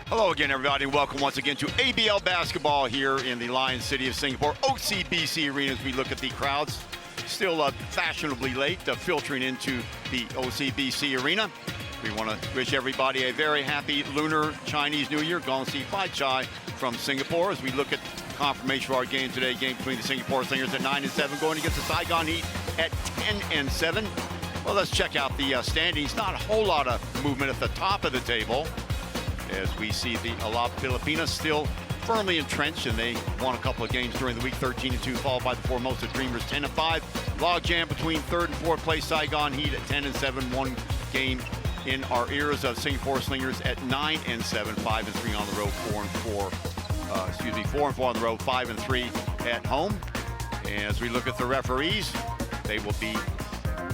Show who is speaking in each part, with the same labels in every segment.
Speaker 1: Hello again, everybody, and welcome once again to ABL basketball here in the Lion City of Singapore, OCBC Arena, as we look at the crowds. Still fashionably late, filtering into the OCBC Arena. We want to wish everybody a very happy Lunar Chinese New Year. Gong Si Fai Chai from Singapore as we look at confirmation for our game today. Game between the Singapore Slingers at 9-7, going against the Saigon Heat at 10-7. Well, let's check out the standings. Not a whole lot of movement at the top of the table, as we see the Alab Pilipinas still firmly entrenched, and they won a couple of games during the week, 13-2, followed by the Formosa Dreamers, 10-5. Logjam between third and fourth place Saigon Heat at 10-7. One game in our ears of Singapore Slingers at 9-7, 5-3 on the road, 4-4 on the road, 5-3 at home. And as we look at the referees, they will be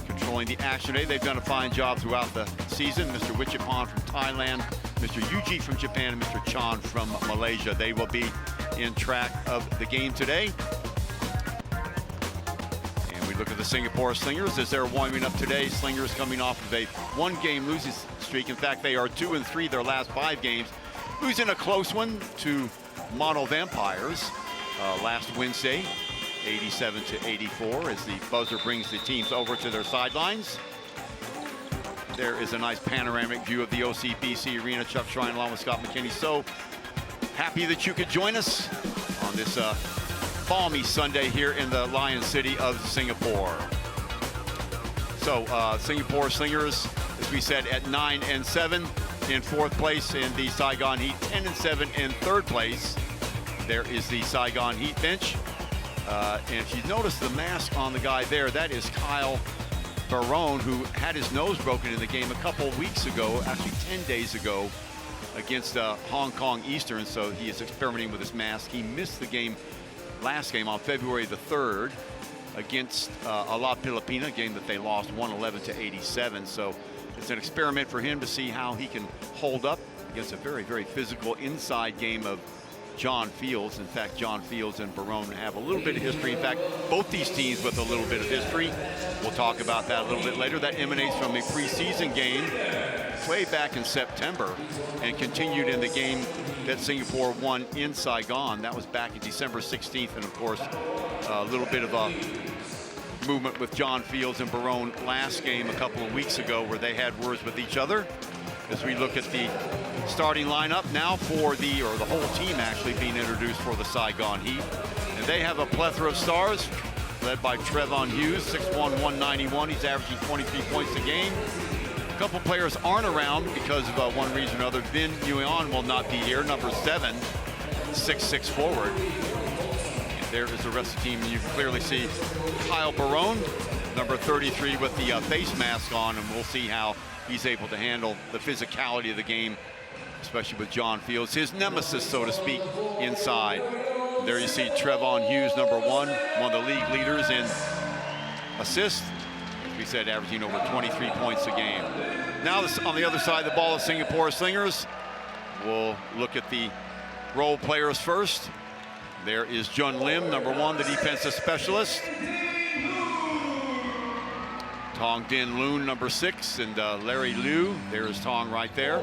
Speaker 1: controlling the action today. They've done a fine job throughout the season. Mr. Wichapan from Thailand, Mr. Yuji from Japan, and Mr. Chan from Malaysia. They will be in track of the game today. And we look at the Singapore Slingers as they're warming up today. Slingers coming off of a one-game losing streak. In fact, they are 2-3 their last 5 games, losing a close one to Mono Vampires last Wednesday, 87-84, as the buzzer brings the teams over to their sidelines. There is a nice panoramic view of the OCBC Arena. Chuck Shrine along with Scott McKinney. So happy that you could join us on this balmy Sunday here in the Lion City of Singapore. So Singapore Slingers, as we said, at 9-7 in fourth place, and the Saigon Heat 10-7 in third place. There is the Saigon Heat bench. And if you notice the mask on the guy there, that is Kyle Barone, who had his nose broken in the game a couple weeks ago, actually 10 days ago, against Hong Kong Eastern. So he is experimenting with his mask. He missed the game, last game on February the 3rd against Alab Pilipinas, a game that they lost 111-87. So it's an experiment for him to see how he can hold up against a very, very physical inside game of John Fields. In fact, John Fields and Barone have a little bit of history. In fact, both these teams with a little bit of history. We'll talk about that a little bit later. That emanates from a preseason game way back in September and continued in the game that Singapore won in Saigon. That was back in December 16th. And of course, a little bit of a movement with John Fields and Barone last game a couple of weeks ago, where they had words with each other. As we look at the starting lineup now for the whole team actually being introduced for the Saigon Heat. And they have a plethora of stars, led by Trayvon Hughes, 6'1", 191. He's averaging 23 points a game. A couple players aren't around because of one reason or another. Vin Nguyen will not be here, number 7, 6'6" forward. And there is the rest of the team. You clearly see Kyle Barone, number 33, with the face mask on, and we'll see how he's able to handle the physicality of the game, especially with John Fields, his nemesis, so to speak, inside. There you see Trayvon Hughes, number 1 of the league leaders in assists. As we said, averaging over 23 points a game. Now on the other side of the ball, the Singapore Slingers. We'll look at the role players first. There is Jun Lim, number 1, the defensive specialist. Tong Din Loon, number 6, and Larry Liu. There's Tong right there.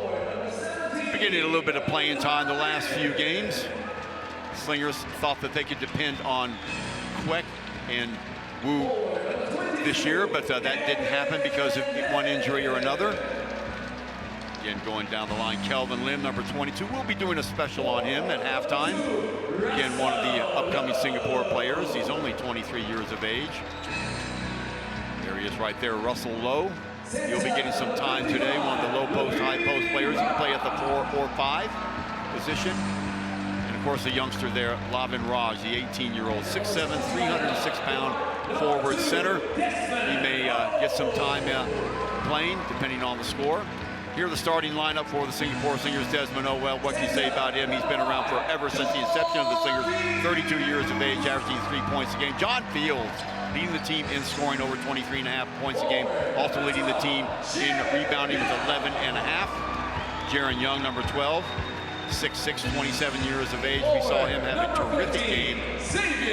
Speaker 1: Beginning a little bit of playing time the last few games. Slingers thought that they could depend on Kwek and Wu this year, but that didn't happen because of one injury or another. Again, going down the line, Kelvin Lim, number 22. We'll be doing a special on him at halftime. Again, one of the upcoming Singapore players. He's only 23 years of age. There he is right there, Russell Lowe. He'll be getting some time today, one of the low post, high post players. He can play at the 4 or 5 position. And of course, the youngster there, Lavin Raj, the 18-year-old, 6'7", 306-pound forward center. He may get some time playing, depending on the score. Here the starting lineup for the Singapore Slingers. Desmond Owell, what can you say about him? He's been around forever since the inception of the Slingers, 32 years of age, averaging 3 points a game. John Fields, leading the team in scoring over 23.5 points a game, also leading the team in rebounding with 11.5. Jaron Young, number 12, 6'6", 27 years of age. We saw him have a terrific game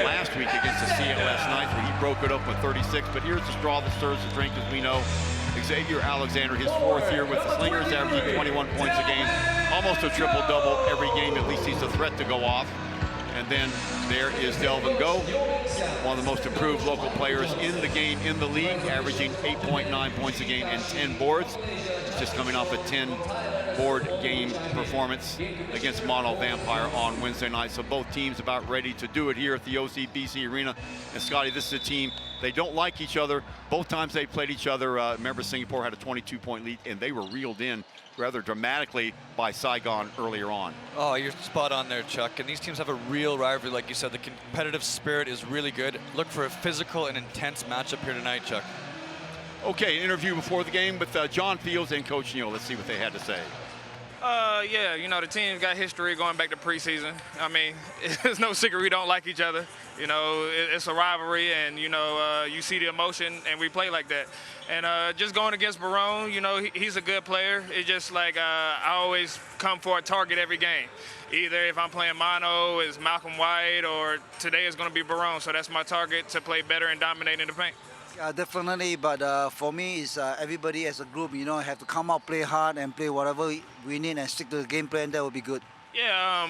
Speaker 1: last week against the CLS Knights, where he broke it up with 36. But here's the straw that stirs the drink, as we know Xavier Alexander, his 4th year with the Slingers, averaging 21 points a game, almost a triple-double every game. At least he's a threat to go off. And then there is Delvin Go, one of the most improved local players in the game, in the league, averaging 8.9 points a game and 10 boards. He's just coming off a 10-board game performance against Mono Vampire on Wednesday night. So both teams about ready to do it here at the OCBC Arena. And Scotty, this is a team, they don't like each other. Both times they played each other, remember Singapore had a 22-point lead, and they were reeled in rather dramatically by Saigon earlier on.
Speaker 2: Oh, you're spot on there, Chuck. And these teams have a real rivalry, like you said. The competitive spirit is really good. Look for a physical and intense matchup here tonight, Chuck.
Speaker 1: Okay, an interview before the game with John Fields and Coach Neal. Let's see what they had to say.
Speaker 3: Yeah, you know, the team's got history going back to preseason. I mean, it's no secret we don't like each other. You know, it's a rivalry, and, you know, you see the emotion, and we play like that. And just going against Barone, you know, he's a good player. It's just like I always come for a target every game. Either if I'm playing mono, it's Malcolm White, or today is going to be Barone. So that's my target, to play better and dominate in the paint.
Speaker 4: Definitely, but for me, it's everybody as a group, you know, have to come out, play hard, and play whatever we need and stick to the game plan. That would be good.
Speaker 3: Yeah,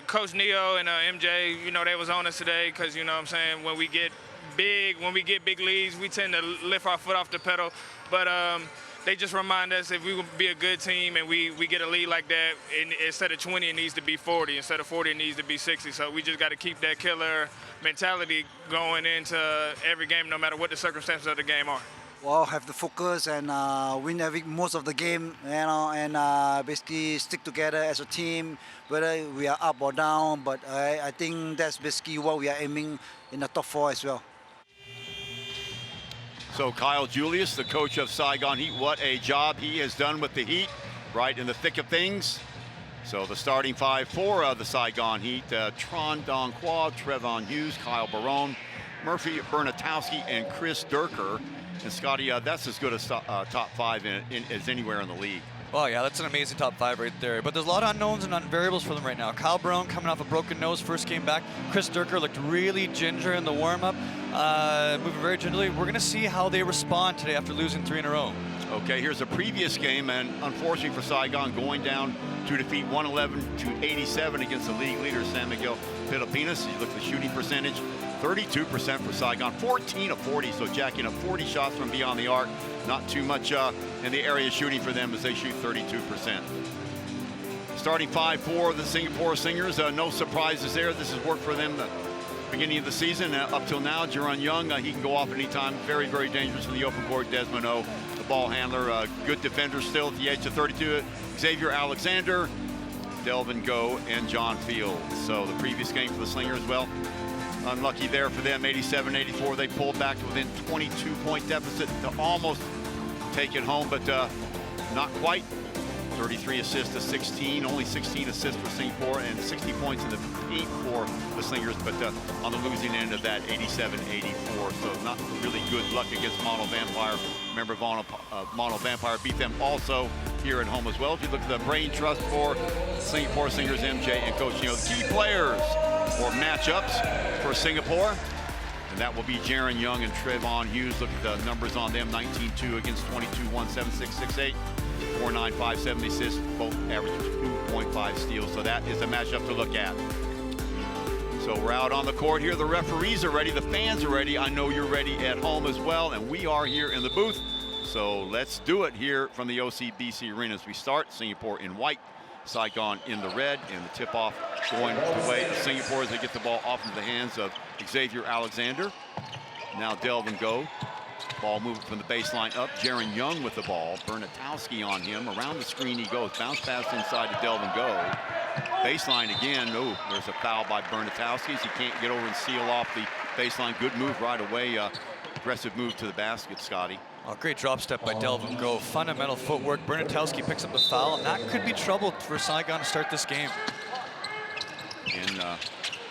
Speaker 3: Coach Neo and MJ, you know, they was on us today because, you know what I'm saying, when we get big leads, we tend to lift our foot off the pedal. But they just remind us if we would be a good team and we get a lead like that, instead of 20, it needs to be 40. Instead of 40, it needs to be 60. So we just got to keep that killer mentality going into every game, no matter what the circumstances of the game are.
Speaker 4: Well, have to focus and win most of the game, you know, and basically stick together as a team, whether we are up or down. But I think that's basically what we are aiming in the top 4 as well.
Speaker 1: So Kyle Julius, the coach of Saigon Heat, what a job he has done with the Heat, right in the thick of things. So the starting 5 for the Saigon Heat, Tron Dong Qua, Trayvon Hughes, Kyle Barone, Murphy Bernatowski, and Chris Durker. And Scotty, that's as good a top 5 as anywhere in the league.
Speaker 2: Oh, yeah, that's an amazing top 5 right there. But there's a lot of unknowns and variables for them right now. Kyle Barone coming off a broken nose, first game back. Chris Durker looked really ginger in the warm-up, moving very gingerly. We're going to see how they respond today after losing 3 in a row.
Speaker 1: Okay, here's a previous game, and unfortunately for Saigon, going down to defeat 111-87 against the league leader, San Miguel Pilipinas. You look at the shooting percentage, 32% for Saigon, 14 of 40, so jacking up 40 shots from beyond the arc. Not too much in the area shooting for them as they shoot 32%. Starting 5 for the Singapore Slingers, no surprises there. This has worked for them the beginning of the season. Up till now, Jaron Young, he can go off anytime. Very, very dangerous in the open court. Desmond O, the ball handler, good defender still at the edge of 32. Xavier Alexander, Delvin Go, and John Fields. So the previous game for the Slingers, well, unlucky there for them, 87-84. They pulled back to within 22-point deficit to almost take it home, but not quite. 33 assists to 16, only 16 assists for Singapore, and 60 points in the paint for the Slingers, but on the losing end of that, 87-84. So not really good luck against Mono Vampire. Remember, Mono Vampire beat them also here at home as well. If you look at the brain trust for Singapore Slingers, MJ and Coach Neo, the key players or matchups for Singapore, and that will be Jaron Young and Trayvon Hughes. Look at the numbers on them, 19-2 against 22-1, 7-6, 6-8, 4-9, 5-7 assists, both average 2.5 steals. So that is a matchup to look at. So we're out on the court here. The referees are ready, the fans are ready. I know you're ready at home as well, and we are here in the booth. So let's do it here from the OCBC Arena as we start. Singapore in white, Saigon in the red, and the tip-off going the way of Singapore as they get the ball off into the hands of Xavier Alexander. Now Delvin Go. Ball moving from the baseline up. Jaron Young with the ball. Bernatowski on him. Around the screen he goes. Bounce pass inside to Delvin Go. Baseline again. Oh, there's a foul by Bernatowski. He can't get over and seal off the baseline. Good move right away. Aggressive move to the basket, Scotty.
Speaker 2: Oh, great drop step by Delvin Go. Fundamental footwork. Bernatowski picks up the foul, and that could be trouble for Saigon to start this game.
Speaker 1: In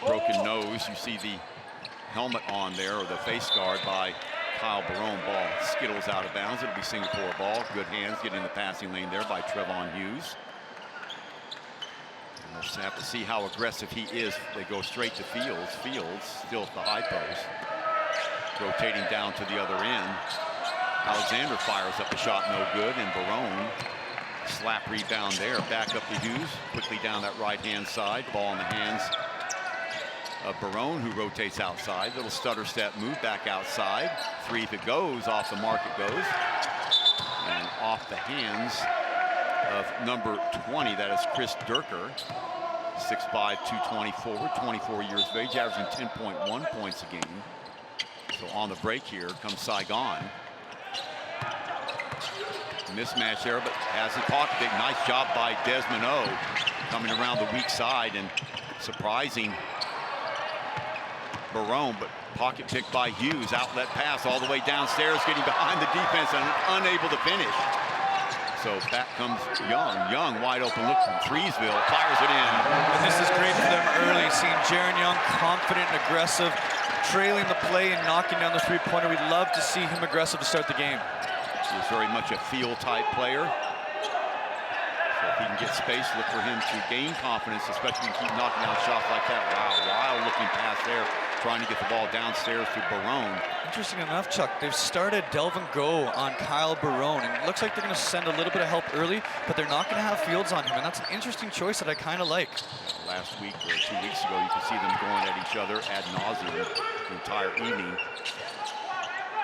Speaker 1: broken nose, you see the helmet on there, or the face guard by Kyle Barone. Ball skittles out of bounds. It'll be Singapore ball. Good hands getting the passing lane there by Trayvon Hughes. And we'll just have to see how aggressive he is. They go straight to Fields. Fields still at the high post. Rotating down to the other end. Alexander fires up a shot, no good, and Barone, slap rebound there. Back up to Hughes, quickly down that right-hand side. Ball in the hands of Barone, who rotates outside. Little stutter step move back outside. Three if it goes, off the mark it goes. And off the hands of number 20, that is Chris Durker. 6'5", 220 forward, 24 years of age, averaging 10.1 points a game. So on the break here comes Saigon. Mismatch there, but has the pocket pick. Nice job by Desmond O, coming around the weak side and surprising Barone, but pocket pick by Hughes. Outlet pass all the way downstairs, getting behind the defense and unable to finish. So back comes Young. Young wide open look from Threesville, fires it in.
Speaker 2: And this is great for them early, seeing Jaron Young confident and aggressive, trailing the play and knocking down the three-pointer. We'd love to see him aggressive to start the game.
Speaker 1: He's very much a field-type player. So if he can get space, look for him to gain confidence, especially when you keep knocking down shots like that. Wow, wild-looking pass there, trying to get the ball downstairs to Barone.
Speaker 2: Interesting enough, Chuck, they've started Delvin Go on Kyle Barone, and it looks like they're going to send a little bit of help early, but they're not going to have Fields on him, and that's an interesting choice that I kind of like.
Speaker 1: Last week or 2 weeks ago, you could see them going at each other ad nauseum the entire evening.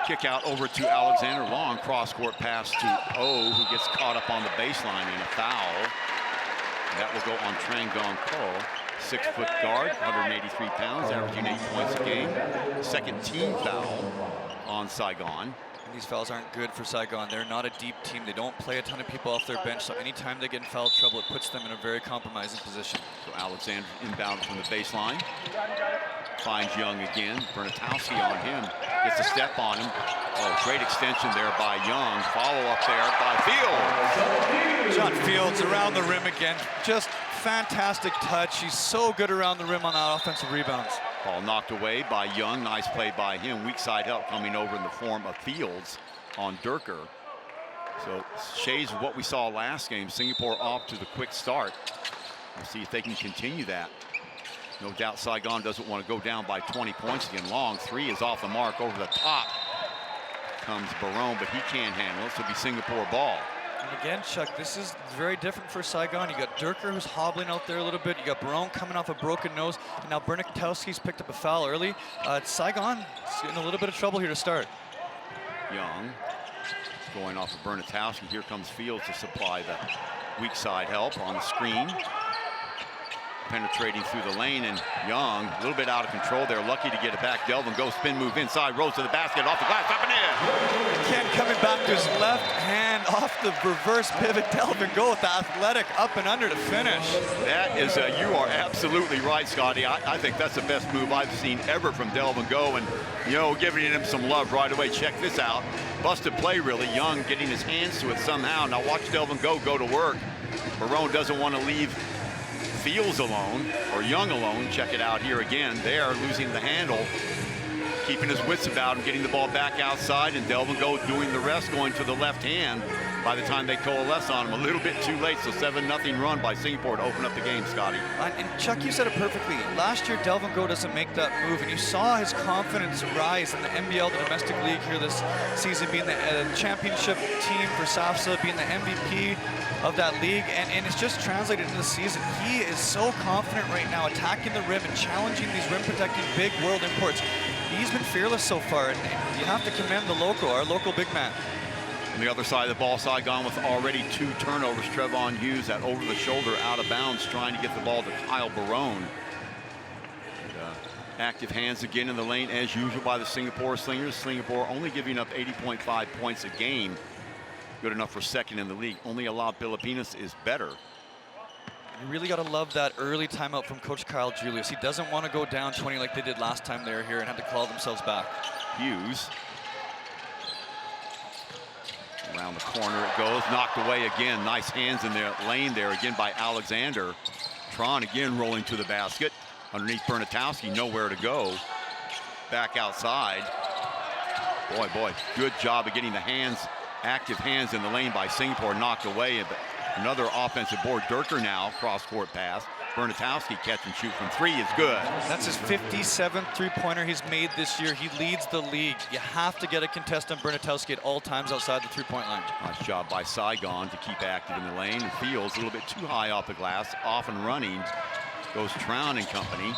Speaker 1: Kick out over to Alexander. Long cross-court pass to O, who gets caught up on the baseline in a foul. That will go on Trang Gong Ko. 6-foot guard, 183 pounds, averaging 8 points a game. Second team foul on Saigon.
Speaker 2: These fouls aren't good for Saigon. They're not a deep team. They don't play a ton of people off their bench, so anytime they get in foul trouble, it puts them in a very compromising position.
Speaker 1: So Alexander inbound from the baseline. Finds Young again. Bernatowski on him. Gets a step on him. Oh, great extension there by Young. Follow up there by Fields.
Speaker 2: John Fields around the rim again. Just fantastic touch. He's so good around the rim on that offensive rebounds.
Speaker 1: Ball knocked away by Young. Nice play by him. Weak side help coming over in the form of Fields on Durker. So shades of what we saw last game. Singapore off to the quick start. We'll see if they can continue that. No doubt Saigon doesn't want to go down by 20 points again. Long three is off the mark. Over the top comes Barone, but he can't handle it. So it'll be Singapore ball.
Speaker 2: And again, Chuck, this is very different for Saigon. You got Durker, who's hobbling out there a little bit. You got Barone coming off a broken nose. And now Bernatowski's picked up a foul early. Saigon is in a little bit of trouble here to start.
Speaker 1: Young going off of Bernatowski. Here comes Fields to supply the weak side help on the screen. Penetrating through the lane, and Young a little bit out of control there. Lucky to get it back. Delvin goes spin move inside, rolls to the basket, off the glass, up and in.
Speaker 2: Ken coming back to his left hand off the reverse pivot. Delvin Go with the athletic up and under to finish.
Speaker 1: That is you are absolutely right, Scotty. I think that's the best move I've seen ever from Delvin Go, and giving him some love right away. Check this out. Busted play, really. Young getting his hands to it somehow. Now watch Delvin Go to work. Barone doesn't want to leave Fields alone, or Young alone. Check it out here again. They are losing the handle, keeping his wits about him, getting the ball back outside, and Delvin Go doing the rest, going to the left hand. By the time they coalesce on him, a little bit too late, so 7-0 run by Singapore to open up the game, Scotty.
Speaker 2: And Chuck, you said it perfectly. Last year, Delvin Go doesn't make that move, and you saw his confidence rise in the NBL, the domestic league here this season, being the championship team for SAFSA, being the MVP of that league, and it's just translated into the season. He is so confident right now, attacking the rim and challenging these rim-protecting big world imports. He's been fearless so far, and you have to commend our local big man.
Speaker 1: On the other side of the ball, Saigon with already 2 turnovers. Trayvon Hughes, that over the shoulder, out of bounds, trying to get the ball to Kyle Barone. And, active hands again in the lane as usual by the Singapore Slingers. Singapore only giving up 80.5 points a game. Good enough for second in the league. Only Alab Pilipinas is better.
Speaker 2: You really got to love that early timeout from Coach Kyle Julius. He doesn't want to go down 20 like they did last time they were here and have to claw themselves back.
Speaker 1: Hughes. Around the corner it goes, knocked away again. Nice hands in the lane there again by Alexander. Tron again rolling to the basket. Underneath Bernatowski, nowhere to go. Back outside. Boy, good job of getting the hands, active hands in the lane by Singapore, knocked away. But another offensive board. Durker now, cross-court pass. Bernatowski catch and shoot from three is good.
Speaker 2: That's his 57th three-pointer he's made this year. He leads the league. You have to get a contest on Bernatowski at all times outside the three-point line.
Speaker 1: Nice job by Saigon to keep active in the lane. And Fields a little bit too high off the glass, off and running. Goes Trown and company.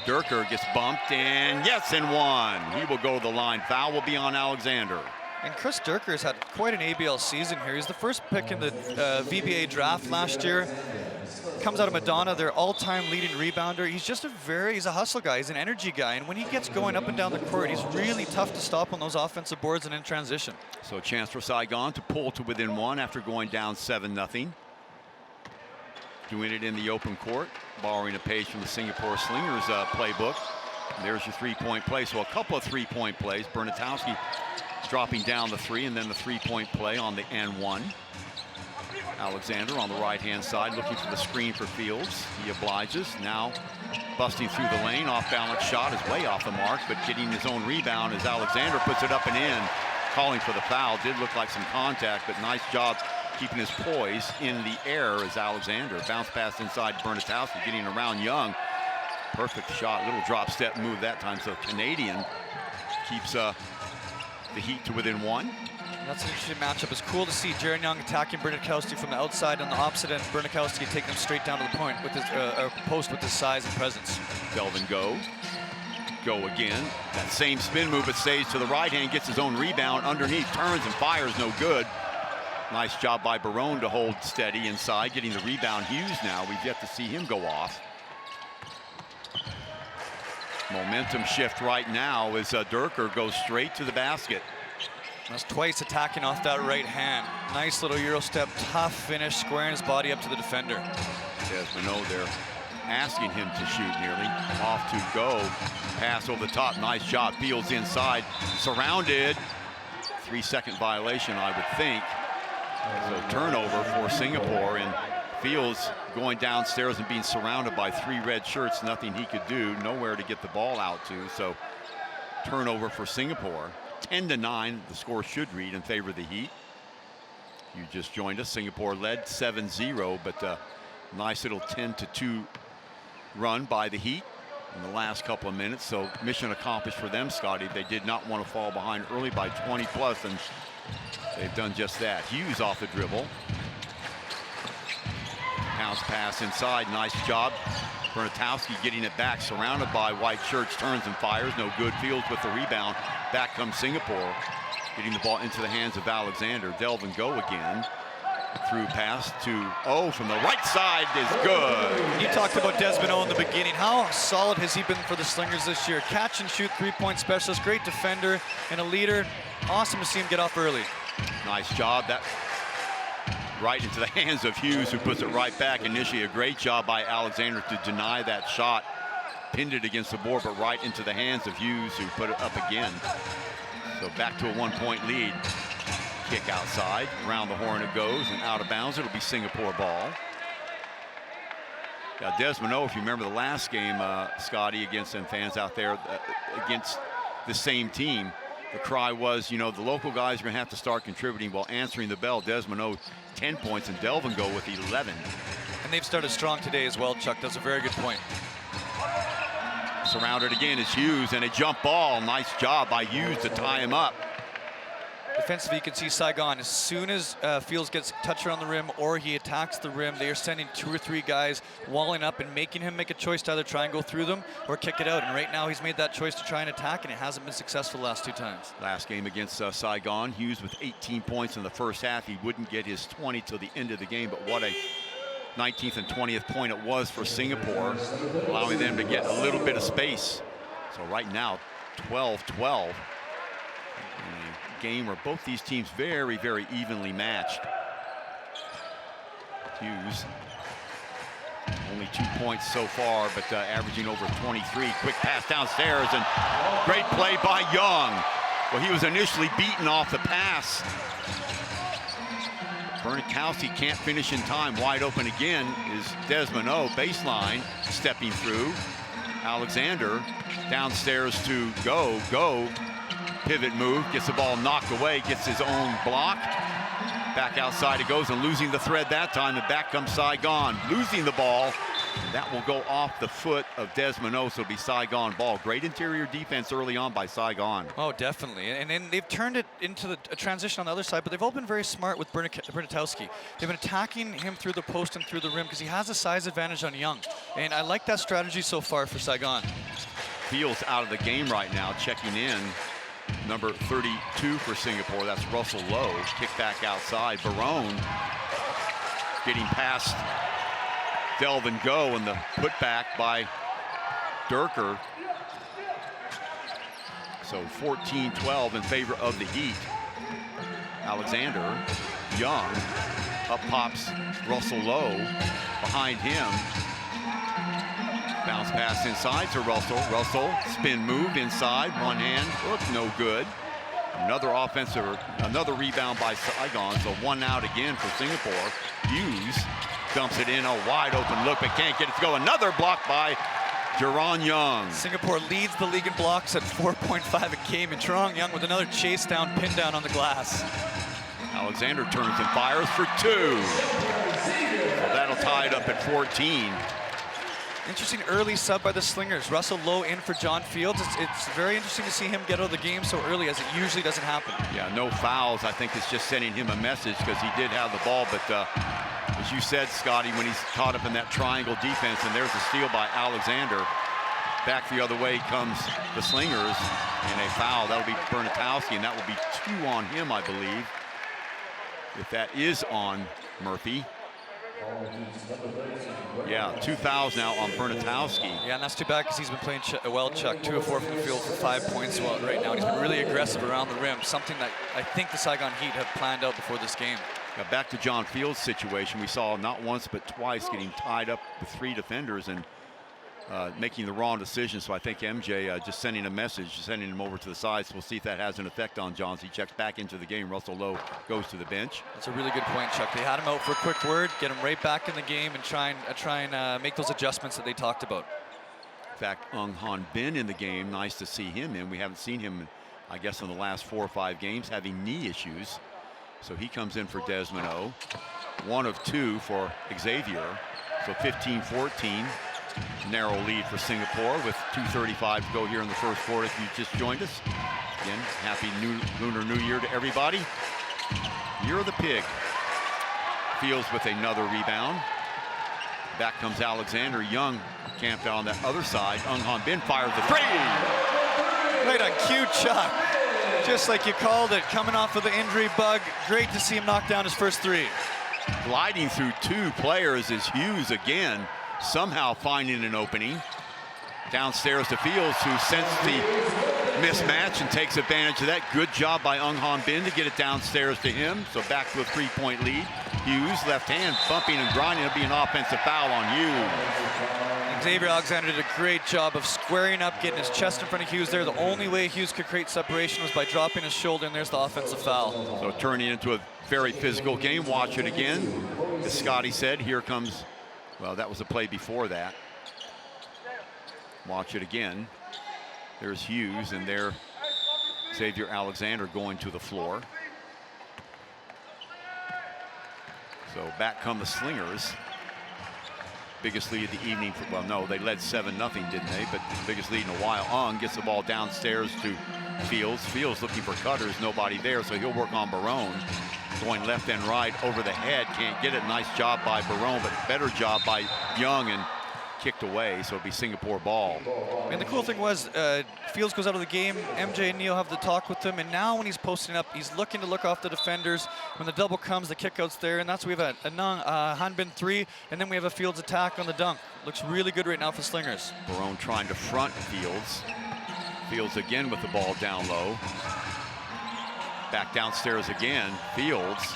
Speaker 1: Durker gets bumped, and yes, and one. He will go to the line. Foul will be on Alexander.
Speaker 2: And Chris Durker has had quite an ABL season here. He's the first pick in the VBA draft last year. Comes out of Madonna, their all-time leading rebounder. He's just he's a hustle guy. He's an energy guy. And when he gets going up and down the court, he's really tough to stop on those offensive boards and in transition.
Speaker 1: So a chance for Saigon to pull to within one after going down 7-0. Doing it in the open court, borrowing a page from the Singapore Slingers playbook. And there's your three-point play. So a couple of three-point plays. Bernatowski dropping down the three, and then the three-point play on the N1. Alexander on the right-hand side looking for the screen for Fields. He obliges. Now busting through the lane. Off-balance shot is way off the mark, but getting his own rebound as Alexander puts it up and in. Calling for the foul. Did look like some contact, but nice job keeping his poise in the air as Alexander. Bounce pass inside Bernatowski, getting around Young. Perfect shot. Little drop step move that time. So Canadian keeps the Heat to within one.
Speaker 2: That's an interesting matchup. It's cool to see Jaron Young attacking Bernatowski from the outside on the opposite end. Bernatowski taking him straight down to the point with his post with his size and presence.
Speaker 1: Delvin go again. That same spin move, but stays to the right hand, gets his own rebound underneath, turns and fires, no good. Nice job by Barone to hold steady inside, getting the rebound. Hughes now, we've yet to see him go off. Momentum shift right now as Durker goes straight to the basket.
Speaker 2: That's twice attacking off that right hand. Nice little Euro step, tough finish, squaring his body up to the defender.
Speaker 1: Desmond there asking him to shoot nearly. Off to go. Pass over the top. Nice job. Fields inside. Surrounded. 3-second violation, I would think. So turnover for Singapore, and Fields going downstairs and being surrounded by three red shirts. Nothing he could do. Nowhere to get the ball out to. So turnover for Singapore. 10-9, the score should read in favor of the Heat. You just joined us. Singapore led 7-0, but nice little 10-2 run by the Heat in the last couple of minutes. So mission accomplished for them, Scotty. They did not want to fall behind early by 20 plus, and they've done just that. Hughes off the dribble. Bounce pass inside. Nice job. Bernatowski getting it back, surrounded by white shirts, turns and fires. No good. Fields with the rebound. Back comes Singapore, getting the ball into the hands of Alexander. Delvin go again. Through pass to from the right side is good.
Speaker 2: You talked about Desmond O in the beginning. How solid has he been for the Slingers this year? Catch and shoot three-point specialist, great defender and a leader. Awesome to see him get off early.
Speaker 1: Nice job. That right into the hands of Hughes, who puts it right back. Initially a great job by Alexander to deny that shot. Pinned it against the board, but right into the hands of Hughes, who put it up again. So back to a one-point lead. Kick outside, around the horn it goes, and out of bounds. It'll be Singapore ball. Now Desmond O, if you remember the last game, Scotty, against some fans out there, against the same team, the cry was, you know, the local guys are going to have to start contributing while answering the bell. Desmond O, 10 points, and Delvin go with 11.
Speaker 2: And they've started strong today as well, Chuck. That's a very good point.
Speaker 1: Surrounded again is Hughes, and a jump ball. Nice job by Hughes to tie him up.
Speaker 2: Defensively, you can see Saigon, as soon as Fields gets touch around the rim or he attacks the rim, they are sending 2 or 3 guys walling up and making him make a choice to either try and go through them or kick it out. And right now he's made that choice to try and attack, and it hasn't been successful the last 2 times.
Speaker 1: Last game against Saigon, Hughes with 18 points in the first half. He wouldn't get his 20 till the end of the game, but what a 19th and 20th point it was for Singapore, allowing them to get a little bit of space. So right now, 12-12. Game where both these teams very, very evenly matched. Hughes only 2 points so far, but averaging over 23. Quick pass downstairs, and great play by Young. Well, he was initially beaten off the pass. Bernatowski can't finish in time. Wide open again is Desmond O. Baseline, stepping through. Alexander downstairs to go. Pivot move, gets the ball knocked away, gets his own block. Back outside it goes, and losing the thread that time, and back comes Saigon. Losing the ball That will go off the foot of Desmond O, so it'll be Saigon ball. Great interior defense early on by Saigon.
Speaker 2: Oh, definitely. And then they've turned it into a transition on the other side, but they've all been very smart with Bernatowski. They've been attacking him through the post and through the rim because he has a size advantage on Young. And I like that strategy so far for Saigon.
Speaker 1: Fields out of the game right now, checking in. Number 32 for Singapore, that's Russell Lowe. Kick back outside. Barone getting past Delvin Go, and the putback by Durker. So 14-12 in favor of the Heat. Alexander, Young, up pops Russell Lowe. Behind him, bounce pass inside to Russell. Russell, spin move inside, one hand, no good. Another rebound by Saigon, so one out again for Singapore. Hughes dumps it in, a wide open look, but can't get it to go. Another block by Jerron Young.
Speaker 2: Singapore leads the league in blocks at 4.5 a game, and Jerron Young with another chase down, pin down on the glass.
Speaker 1: Alexander turns and fires for two. So that'll tie it up at 14.
Speaker 2: Interesting early sub by the Slingers. Russell Lowe in for John Fields. It's very interesting to see him get out of the game so early, as it usually doesn't happen.
Speaker 1: Yeah, no fouls. I think it's just sending him a message because he did have the ball. But as you said, Scotty, when he's caught up in that triangle defense, and there's a steal by Alexander. Back the other way comes the Slingers, and a foul. That'll be Bernatowski, and that will be 2 on him, I believe. If that is on Murphy. Yeah, 2 fouls now on Bernatowski.
Speaker 2: Yeah, and that's too bad because he's been playing well, Chuck. 2 of 4 from the field for 5 points right now. And he's been really aggressive around the rim, something that I think the Saigon Heat have planned out before this game.
Speaker 1: Now back to John Fields' situation. We saw not once but twice getting tied up with 3 defenders and making the wrong decision. So I think MJ just sending a message, sending him over to the side. So we'll see if that has an effect on Johns. He checks back into the game. Russell Lowe goes to the bench.
Speaker 2: That's a really good point, Chuck. They had him out for a quick word, get him right back in the game, and try and make those adjustments that they talked about.
Speaker 1: In fact, Ung Han Bin in the game. Nice to see him in. We haven't seen him, I guess, in the last 4 or 5 games, having knee issues. So he comes in for Desmond O. 1 of 2 for Xavier. So 15-14. Narrow lead for Singapore with 2:35 to go here in the first quarter. If you just joined us, again, happy Lunar New Year to everybody. Year of the Pig. Fields with another rebound. Back comes Alexander. Young camped out on that other side. Ung Han Bin fires the 3.
Speaker 2: Right on cue, Chuck. Just like you called it, coming off of the injury bug. Great to see him knock down his first 3.
Speaker 1: Gliding through 2 players is Hughes again, somehow finding an opening. Downstairs to Fields, who sensed the mismatch and takes advantage of that. Good job by Ung Han Bin to get it downstairs to him. So back to a 3-point lead. Hughes, left hand, bumping and grinding. It'll be an offensive foul on Hughes.
Speaker 2: Xavier Alexander did a great job of squaring up, getting his chest in front of Hughes there. The only way Hughes could create separation was by dropping his shoulder, and there's the offensive foul.
Speaker 1: So turning into a very physical game. Watch it again. As Scotty said, here comes, well, that was a play before that. Watch it again. There's Hughes, and there Xavier Alexander going to the floor. So back come the Slingers. Biggest lead of the evening. Well, no, they led 7-0, didn't they? But the biggest lead in a while. Ung gets the ball downstairs to Fields. Fields looking for cutters, nobody there, so he'll work on Barone. Going left and right over the head, can't get it. Nice job by Barone, but better job by Young, and kicked away, so it'll be Singapore ball.
Speaker 2: And the cool thing was, Fields goes out of the game, MJ and Neil have the talk with him, and now when he's posting up, he's looking to look off the defenders. When the double comes, the kick-out's there, and that's we have a Hanbin 3, and then we have a Fields attack on the dunk. Looks really good right now for Slingers.
Speaker 1: Barone trying to front Fields. Fields again with the ball down low. Back downstairs again. Fields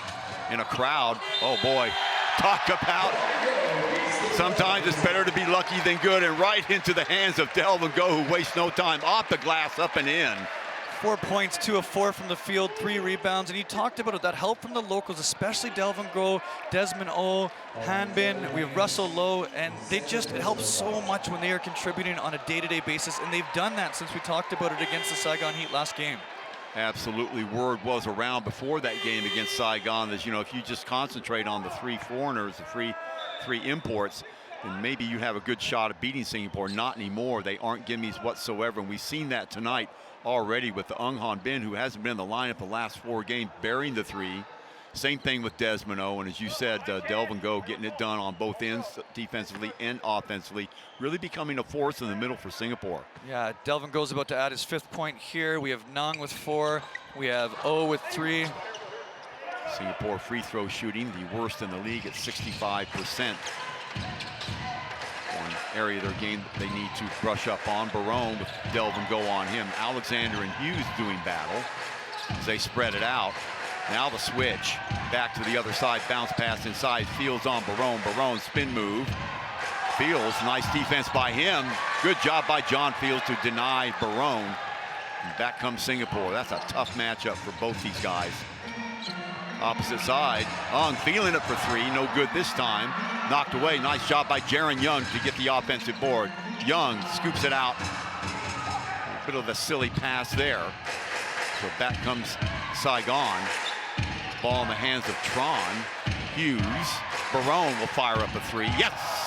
Speaker 1: in a crowd. Oh boy, talk about sometimes it's better to be lucky than good, and right into the hands of Delvin Go, who wastes no time. Off the glass, up and in.
Speaker 2: 4 points, 2 of 4 from the field, 3 rebounds, and he talked about it, that help from the locals, especially Delvin Go, Desmond O, Hanbin, we have Russell Lowe, and it helps so much when they are contributing on a day-to-day basis, and they've done that since we talked about it against the Saigon Heat last game.
Speaker 1: Absolutely, word was around before that game against Saigon that, you know, if you just concentrate on the 3 foreigners, the three imports, then maybe you have a good shot of beating Singapore. Not anymore. They aren't gimmies whatsoever. And we've seen that tonight already with the Ung Han Bin, who hasn't been in the lineup the last 4 games, burying the 3. Same thing with Desmond O. And as you said, Delvin Go getting it done on both ends, defensively and offensively, really becoming a force in the middle for Singapore.
Speaker 2: Yeah, Delvin Go's about to add his 5th point here. We have Nung with 4. We have O with 3.
Speaker 1: Singapore free throw shooting, the worst in the league at 65%. One area of their game that they need to brush up on. Barone with Delvin Go on him. Alexander and Hughes doing battle as they spread it out. Now the switch back to the other side, bounce pass inside. Fields on Barone. Barone spin move. Fields, nice defense by him. Good job by John Fields to deny Barone. And back comes Singapore. That's a tough matchup for both these guys. Opposite side, Ung feeling it for 3, no good this time. Knocked away, nice job by Jaron Young to get the offensive board. Young scoops it out. A bit of a silly pass there. So back comes Saigon. Ball in the hands of Tron. Hughes, Barone will fire up a 3, yes!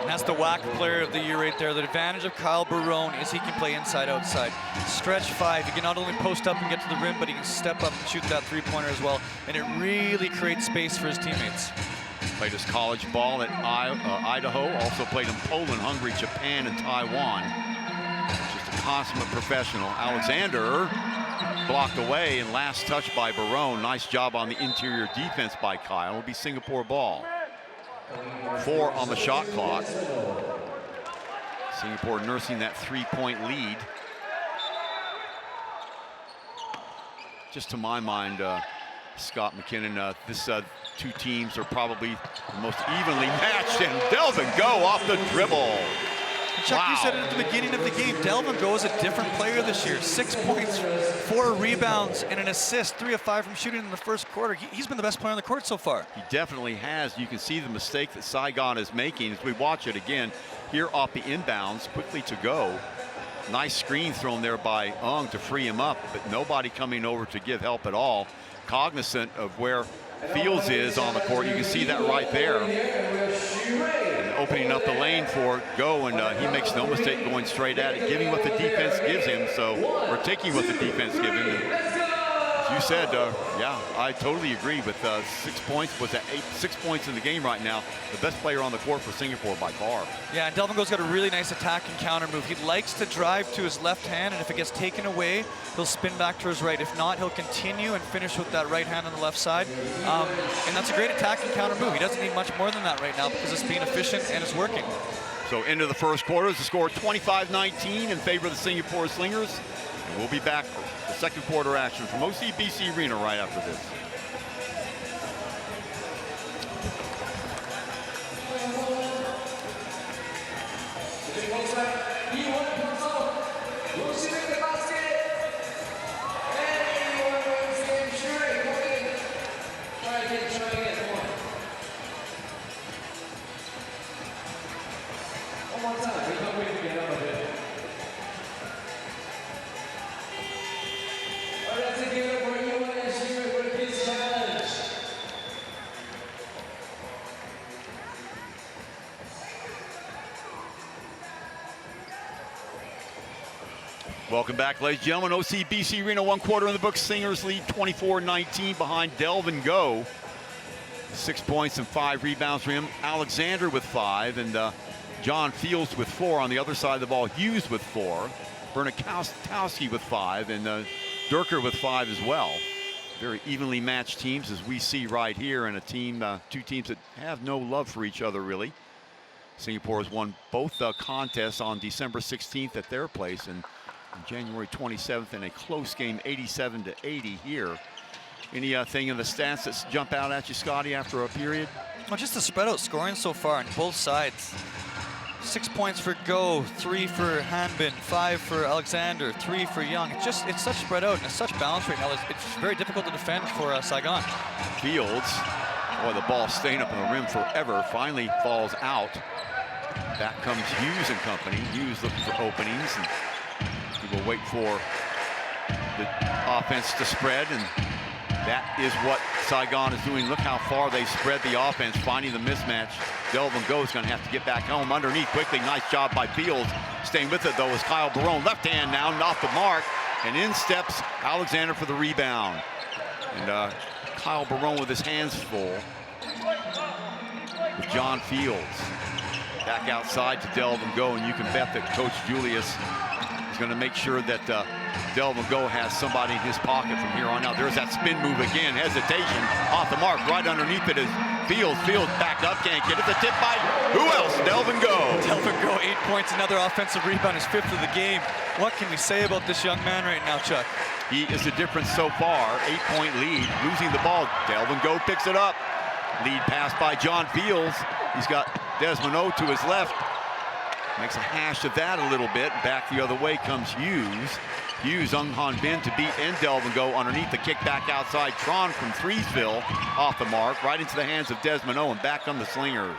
Speaker 2: And that's the WAC player of the year right there. The advantage of Kyle Barone is he can play inside, outside. Stretch 5, he can not only post up and get to the rim, but he can step up and shoot that 3-pointer as well. And it really creates space for his teammates.
Speaker 1: Played his college ball at Idaho, also played in Poland, Hungary, Japan, and Taiwan. Just a consummate professional. Alexander blocked away and last touch by Barone. Nice job on the interior defense by Kyle. It'll be Singapore ball. 4 on the shot clock. Singapore nursing that 3-point lead. Just to my mind, Scott McKinnon, this 2 teams are probably the most evenly matched, and Delvin Go off the dribble.
Speaker 2: Chuck,
Speaker 1: wow.
Speaker 2: You said it at the beginning of the game. Delvin Go is a different player this year. 6 points, 4 rebounds, and an assist. 3 of 5 from shooting in the first quarter. He's been the best player on the court so far.
Speaker 1: He definitely has. You can see the mistake that Saigon is making as we watch it again. Here off the inbounds, quickly to Go. Nice screen thrown there by Ung to free him up, but nobody coming over to give help at all. Cognizant of where Fields is on the court. You can see that right there. And opening up the lane for Go, and he makes no mistake going straight at it, giving what the defense gives him, or taking what the defense gives him. And as you said, yeah, I totally agree with 6 points. Was at 6 points in the game right now. The best player on the court for Singapore by far.
Speaker 2: Yeah, and Delvin Go's got a really nice attack and counter move. He likes to drive to his left hand, and if it gets taken away, he'll spin back to his right. If not, he'll continue and finish with that right hand on the left side. And that's a great attack and counter move. He doesn't need much more than that right now because it's being efficient and it's working.
Speaker 1: So into the first quarter, the score 25-19 in favor of the Singapore Slingers. And we'll be back for the second quarter action from OCBC Arena right after this. Welcome back, ladies and gentlemen. OCBC Arena, 1 quarter in the books. Singers lead 24-19 behind Delvin Go. 6 points and 5 rebounds for him. Alexander with 5, and John Fields with 4 on the other side of the ball. Hughes with 4. Bernikowski with 5, and Durker with 5 as well. Very evenly matched teams as we see right here, and a team, 2 teams that have no love for each other really. Singapore has won both contests on December 16th at their place, and on January 27th in a close game, 87-80 here. Anything in the stats that jump out at you, Scotty, after a period?
Speaker 2: Well, just the spread out scoring so far on both sides. 6 points for Go, 3 for Hanbin, 5 for Alexander, 3 for Young. It's such spread out and it's such balance right now. It's very difficult to defend for Saigon.
Speaker 1: Fields, boy, the ball staying up in the rim forever, finally falls out. Back comes Hughes and company. Hughes looking for openings, and he will wait for the offense to spread, and That is what Saigon is doing. Look how far they spread the offense, finding the mismatch. Delvin Go is going to have to get back home underneath quickly. Nice job by Fields. Staying with it, though, is Kyle Barone. Left hand now, not the mark. And in steps Alexander for the rebound. And Kyle Barone with his hands full. With John Fields. Back outside to Delvin Go, and you can bet that Coach Julius is going to make sure that Delvin Go has somebody in his pocket from here on out. There's that spin move again. Hesitation off the mark. Right underneath it is Fields. Fields back up, can't get it. The tip by who else? Delvin Go.
Speaker 2: Delvin Go, 8 points, another offensive rebound, his 5th of the game. What can we say about this young man right now, Chuck?
Speaker 1: He is the difference so far. 8-point lead. Losing the ball. Delvin Go picks it up. Lead pass by John Fields. He's got Desmond O to his left. Makes a hash of that a little bit. Back the other way comes Hughes. Hughes, Ung Han Bin to beat and Delvin Go underneath the kick back outside. Tron from Threesville off the mark, right into the hands of Desmond O, and back on the Slingers.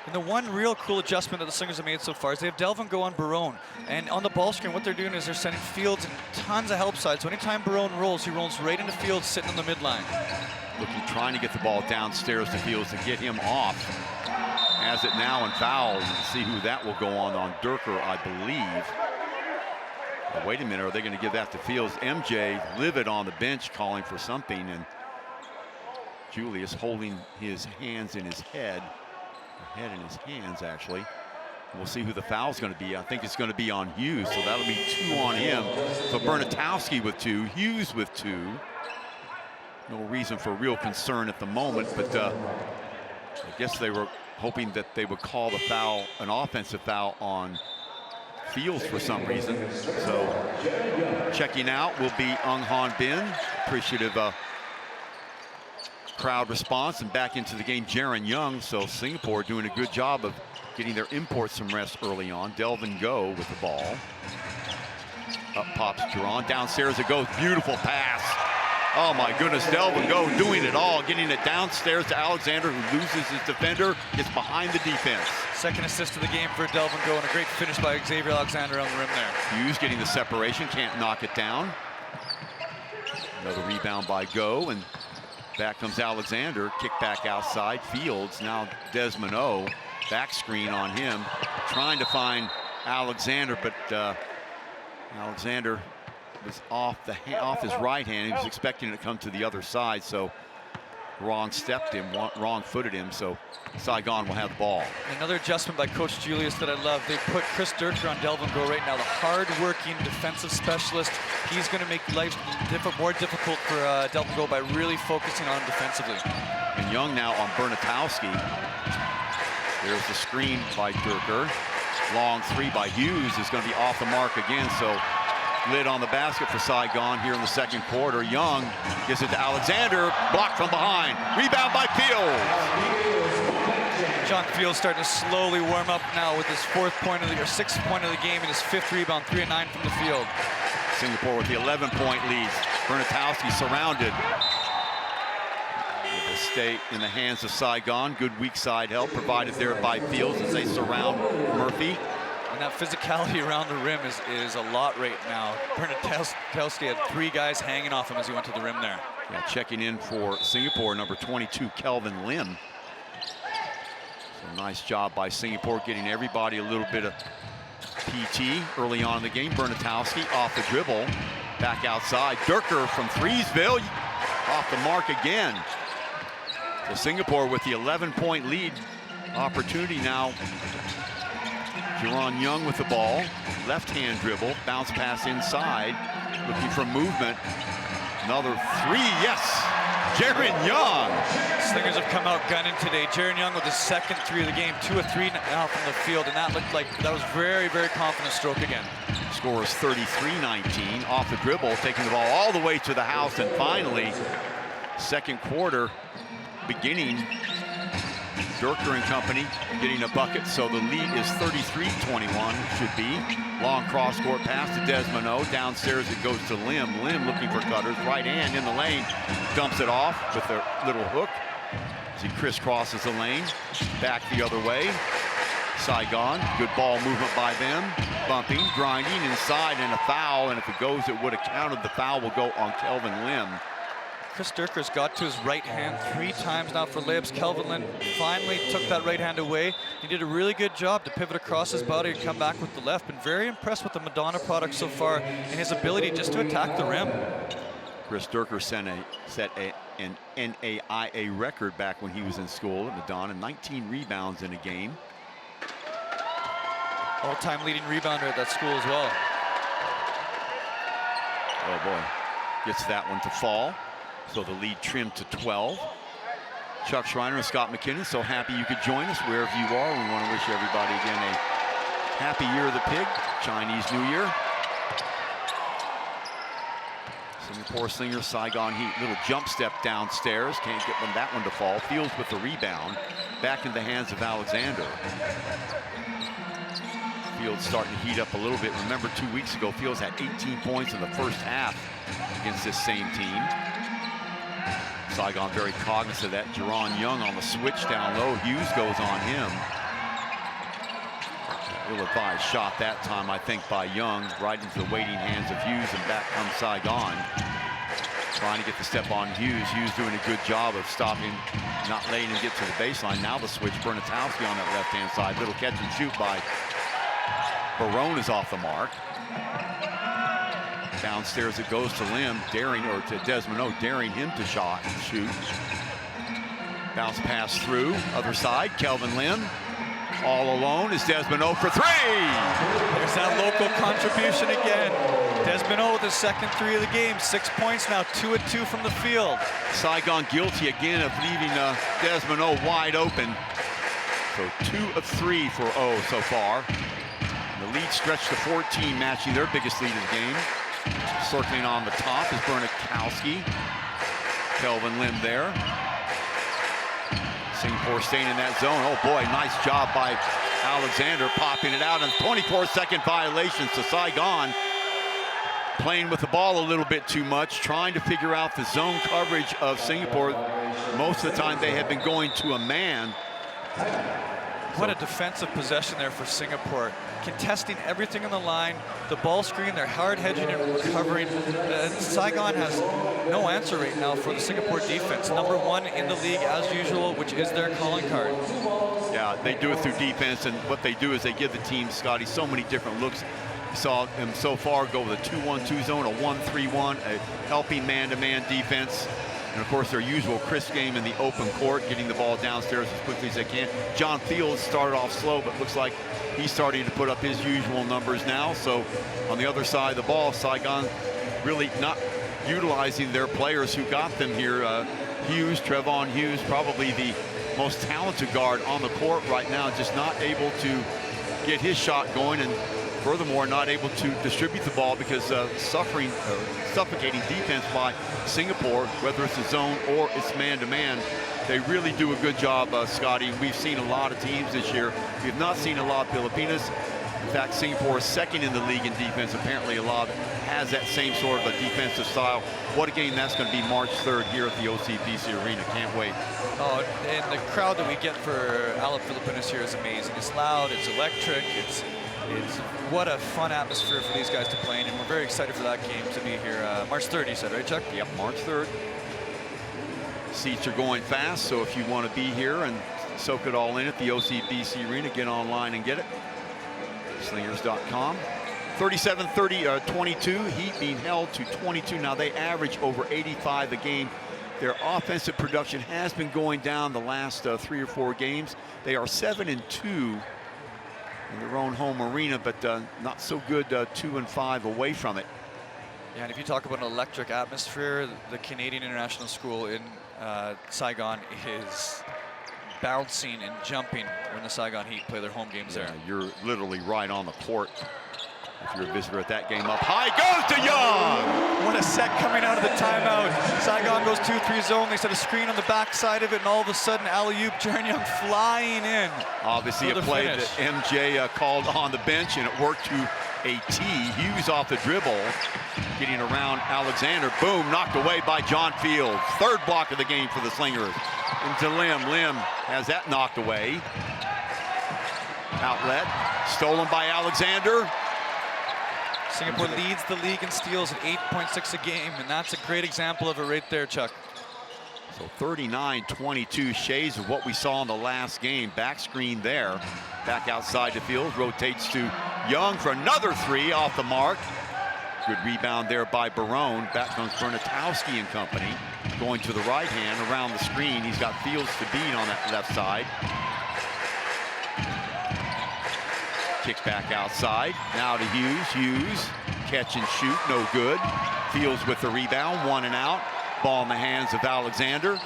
Speaker 2: And the one real cool adjustment that the Slingers have made so far is they have Delvin Go on Barone. And on the ball screen, what they're doing is they're sending Fields and tons of help side. So anytime Barone rolls, he rolls right into Fields sitting on the midline.
Speaker 1: Looking, trying to get the ball downstairs to Fields to get him off. Has it now and fouled. See who that will go on Durker, I believe. But wait a minute, are they going to give that to Fields? MJ livid on the bench calling for something, and Julius holding his hands in his head. Head in his hands, actually. We'll see who the foul's going to be. I think it's going to be on Hughes, so that'll be 2 on him. So Bernatowski with 2, Hughes with 2. No reason for real concern at the moment, but I guess they were hoping that they would call the foul, an offensive foul on Fields for some reason. So checking out will be Ung Han Bin. Appreciative crowd response, and back into the game Jaron Young. So Singapore doing a good job of getting their imports some rest early on. Delvin Go with the ball. Up pops Jaron. Downstairs it goes. Beautiful pass. Oh my goodness, Delvin Go doing it all, getting it downstairs to Alexander, who loses his defender, gets behind the defense.
Speaker 2: Second assist of the game for Delvin Go, and a great finish by Xavier Alexander on the rim there.
Speaker 1: Hughes getting the separation, can't knock it down. Another rebound by Go, and back comes Alexander, kick back outside. Fields, now Desmond O, back screen on him, trying to find Alexander, but Alexander was off his right hand. He was expecting it to come to the other side, so wrong stepped him, wrong footed him, so Saigon will have the ball.
Speaker 2: Another adjustment by Coach Julius that I love. They put Chris Durker on Delvin Go right now, the hard-working defensive specialist. He's going to make life more difficult for Delvin Go by really focusing on him defensively.
Speaker 1: And Young now on Bernatowski. There's the screen by Durker. Long 3 by Hughes is going to be off the mark again, so lid on the basket for Saigon here in the second quarter. Young gives it to Alexander, blocked from behind. Rebound by Fields.
Speaker 2: John Fields starting to slowly warm up now with his 6th point of the game and his 5th rebound, 3 of 9 from the field.
Speaker 1: Singapore with the 11-point lead. Bernatowski surrounded. It will stay in the hands of Saigon. Good weak side help provided there by Fields as they surround Murphy.
Speaker 2: And that physicality around the rim is a lot right now. Bernatowski had 3 guys hanging off him as he went to the rim there.
Speaker 1: Yeah, checking in for Singapore, number 22, Kelvin Lim. So nice job by Singapore getting everybody a little bit of PT early on in the game. Bernatowski off the dribble, back outside. Durker from Threesville, off the mark again. So Singapore with the 11-point lead. Opportunity now. Jaron Young with the ball, left-hand dribble, bounce pass inside, looking for movement. Another 3, yes! Jaron Young.
Speaker 2: Slingers have come out gunning today. Jaron Young with his 2nd 3 of the game, 2 of 3 now from the field, and that looked like that was very, very confident stroke again.
Speaker 1: Score is 33-19, off the dribble, taking the ball all the way to the house, and finally, second quarter beginning. Durker and company getting a bucket, so the lead is 33-21, should be. Long cross-court pass to Desmond O. Downstairs it goes to Lim. Lim looking for cutters. Right hand in the lane. Dumps it off with a little hook as he crisscrosses the lane. Back the other way. Saigon, good ball movement by them. Bumping, grinding inside, and a foul. And if it goes, it would have counted. The foul will go on Kelvin Lim.
Speaker 2: Chris Durker's got to his right hand 3 times now for layups. Kelvin Lynn finally took that right hand away. He did a really good job to pivot across his body and come back with the left. Been very impressed with the Madonna product so far and his ability just to attack the rim.
Speaker 1: Chris Durker set an NAIA record back when he was in school at Madonna, 19 rebounds in a game.
Speaker 2: All-time leading rebounder at that school as well.
Speaker 1: Oh boy, gets that one to fall. So the lead trimmed to 12. Chuck Schreiner and Scott McKinnon, so happy you could join us wherever you are. We want to wish everybody again a happy year of the pig, Chinese New Year. Singapore Slingers, Saigon Heat, little jump step downstairs, can't get that one to fall. Fields with the rebound, back in the hands of Alexander. Fields starting to heat up a little bit. Remember 2 weeks ago, Fields had 18 points in the first half against this same team. Saigon very cognizant of that. Jerron Young on the switch down low. Hughes goes on him. Ill-advised shot that time, I think, by Young, right into the waiting hands of Hughes, and back comes Saigon. Trying to get the step on Hughes. Hughes doing a good job of stopping, not letting him get to the baseline. Now the switch, Bernatowski on that left-hand side. Little catch and shoot by Barone is off the mark. Downstairs it goes to Lim, daring, or to Desmond, daring him to shot and shoot. Bounce pass through, other side, Kelvin Lim. All alone is Desmond for 3.
Speaker 2: There's that local contribution again. Desmond with his second 3 of the game. 6 points now, 2 of 2 from the field.
Speaker 1: Saigon guilty again of leaving Desmond wide open. So 2 of 3 for O so far. And the lead stretched to 14, matching their biggest lead of the game. Circling on the top is Bernatowski. Kelvin Lim there. Singapore staying in that zone. Oh boy, nice job by Alexander popping it out, and 24-second violation. So Saigon playing with the ball a little bit too much, trying to figure out the zone coverage of Singapore. Most of the time they have been going to a man.
Speaker 2: What a defensive possession there for Singapore. Contesting everything on the line, the ball screen, they're hard hedging and recovering. Saigon has no answer right now for the Singapore defense. Number 1 in the league as usual, which is their calling card.
Speaker 1: Yeah, they do it through defense, and what they do is they give the team, Scotty, so many different looks. You saw them so far go with a 2-1-2 zone, a 1-3-1, a helping man-to-man defense. And of course, their usual crisp game in the open court, getting the ball downstairs as quickly as they can. John Fields started off slow, but looks like he's starting to put up his usual numbers now. So on the other side of the ball, Saigon really not utilizing their players who got them here. Hughes, Trayvon Hughes, probably the most talented guard on the court right now, just not able to get his shot going, and furthermore not able to distribute the ball because suffocating defense by Singapore, whether it's a zone or it's man-to-man. They really do a good job, Scotty. We've seen a lot of teams this year. We have not seen a lot of Pilipinas. In fact, Singapore is second in the league in defense. Apparently Alab has that same sort of a defensive style. What a game that's going to be March 3rd here at the OCBC Arena. Can't wait.
Speaker 2: Oh, and the crowd that we get for Alab Pilipinas here is amazing. It's loud, it's electric, it's what a fun atmosphere for these guys to play in, and we're very excited for that game to be here. March 3rd, you said, right, Chuck?
Speaker 1: Yep, March 3rd. Seats are going fast, so if you want to be here and soak it all in at the OCBC Arena, get online and get it. Slingers.com. 37-22, Heat being held to 22. Now they average over 85 a game. Their offensive production has been going down the last 3 or 4 games. They are 7-2 in their own home arena, but not so good 2-5 away from it.
Speaker 2: Yeah, and if you talk about an electric atmosphere, the Canadian International School in Saigon is bouncing and jumping when the Saigon Heat play their home games there.
Speaker 1: You're literally right on the court. If you're a visitor at that game, up high goes to Young.
Speaker 2: What a set coming out of the timeout. Saigon goes 2-3 zone. They set a screen on the back side of it, and all of a sudden, alley-oop, Jerron Young flying in.
Speaker 1: Obviously, a play that MJ called on the bench, and it worked to a T. Hughes off the dribble, getting around Alexander. Boom, knocked away by John Fields. Third block of the game for the Slingers. Into Lim. Lim has that knocked away. Outlet, stolen by Alexander.
Speaker 2: Singapore leads the league in steals at 8.6 a game, and that's a great example of it right there, Chuck.
Speaker 1: So 39-22, shades of what we saw in the last game. Back screen there. Back outside the field, rotates to Young for another three off the mark. Good rebound there by Barone. Back comes Bernatowski and company. Going to the right hand around the screen. He's got Fields to beat on that left side. Kick back outside. Now to Hughes. Hughes, catch and shoot, no good. Fields with the rebound, 1 and out. Ball in the hands of Alexander.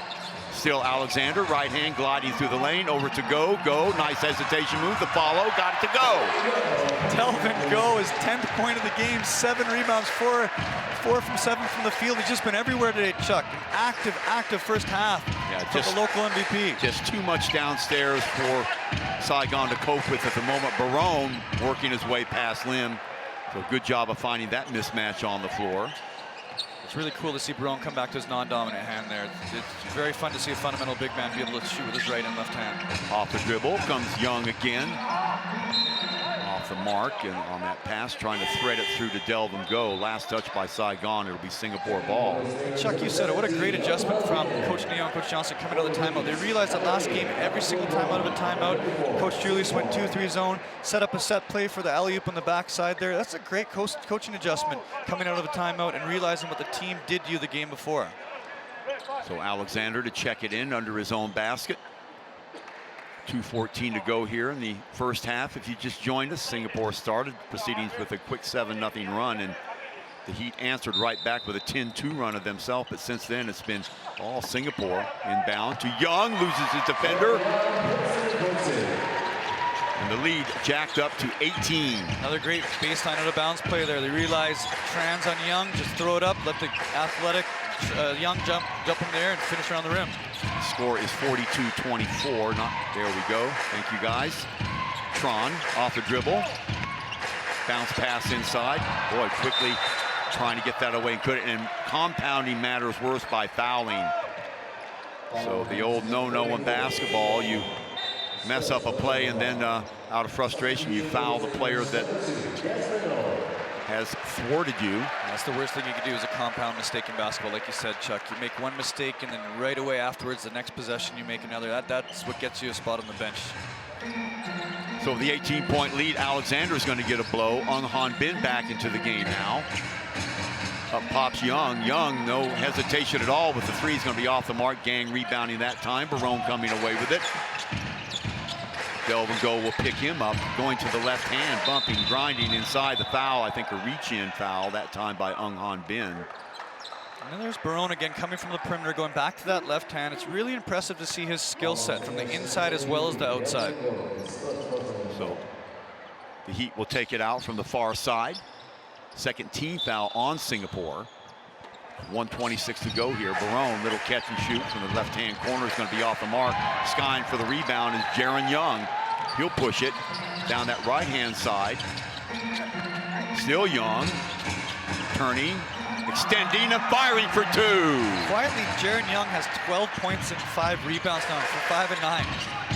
Speaker 1: Still Alexander, right hand gliding through the lane, over to Go. Nice hesitation move, the follow, got it to Go.
Speaker 2: Delvin Go, his 10th point of the game, 7 rebounds, 4 from 7 from the field. He's just been everywhere today, Chuck. An active first half from the local MVP.
Speaker 1: Just too much downstairs for Saigon to cope with at the moment. Barone working his way past Lim. So good job of finding that mismatch on the floor.
Speaker 2: It's really cool to see Barone come back to his non-dominant hand there. It's very fun to see a fundamental big man be able to shoot with his right and left hand.
Speaker 1: Off the dribble comes Young again. Off the mark and on that pass, trying to thread it through to Delvin Go. Last touch by Saigon. It'll be Singapore ball.
Speaker 2: Chuck, you said it. What a great adjustment from Coach Neo and Coach Johnson coming out of the timeout. They realized that last game, every single time out of a timeout, Coach Julius went 2-3 zone, set up a set play for the alley-oop on the backside there. That's a great coaching adjustment coming out of a timeout and realizing what the team did to you the game before.
Speaker 1: So Alexander to check it in under his own basket. 2:14 to go here in the first half. If you just joined us, Singapore started proceedings with a quick 7-0 run, and the Heat answered right back with a 10-2 run of themselves. But since then, it's been all Singapore. Inbound to Young, loses his defender. And the lead jacked up to 18.
Speaker 2: Another great baseline out of bounds play there. They realize trans on Young, just throw it up, let the athletic Young jump in there and finish around the rim.
Speaker 1: Score is 42-24. There we go. Thank you, guys. Tron off the dribble. Bounce pass inside. Boy, quickly trying to get that away and couldn't. And compounding matters worse by fouling. So the old no-no in basketball, you mess up a play and then out of frustration, you foul the player that has thwarted you.
Speaker 2: That's the worst thing you can do is a compound mistake in basketball. Like you said, Chuck, you make one mistake and then right away afterwards, the next possession, you make another. That's what gets you a spot on the bench.
Speaker 1: So the 18-point lead, Alexander is going to get a blow. Ung Han Bin back into the game now. Up pops Young. Young, no hesitation at all with the three. He's going to be off the mark. Gang rebounding that time. Barone coming away with it. Delvin Go will pick him up, going to the left hand, bumping, grinding inside the foul. I think a reach-in foul that time by Ung Han Bin.
Speaker 2: And then there's Barone again coming from the perimeter, going back to that left hand. It's really impressive to see his skill set from the inside as well as the outside.
Speaker 1: So the Heat will take it out from the far side. Second team foul on Singapore. 1:26 to go here. Barone, little catch and shoot from the left-hand corner, is going to be off the mark. Skying for the rebound is Jaron Young. He'll push it down that right-hand side. Still Young. Turning, extending, and firing for two.
Speaker 2: Quietly, Jaron Young has 12 points and 5 rebounds now for 5 and 9.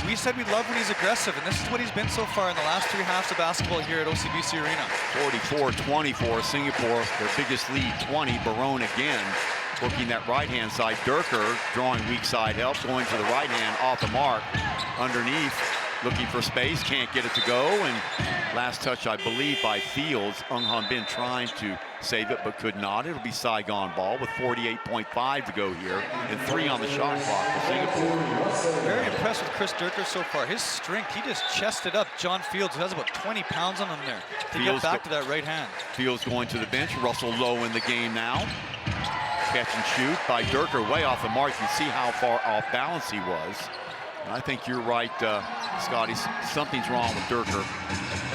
Speaker 2: We said we love when he's aggressive, and this is what he's been so far in the last 3 halves of basketball here at OCBC Arena.
Speaker 1: 44-24, Singapore, their biggest lead, 20. Barone again, working that right-hand side. Durker drawing weak side help, going to the right hand, off the mark. Underneath, looking for space, can't get it to go. And last touch, I believe, by Fields. Ung Han Bin trying to save it, but could not. It'll be Saigon ball with 48.5 to go here, and 3 on the shot clock for Singapore.
Speaker 2: Very impressed with Chris Durker so far. His strength, he just chested up John Fields, who has about 20 pounds on him there, to get back to that right hand.
Speaker 1: Fields going to the bench. Russell Lowe in the game now. Catch and shoot by Durker, way off the mark. You see how far off balance he was. And I think you're right, Scotty. Something's wrong with Durker.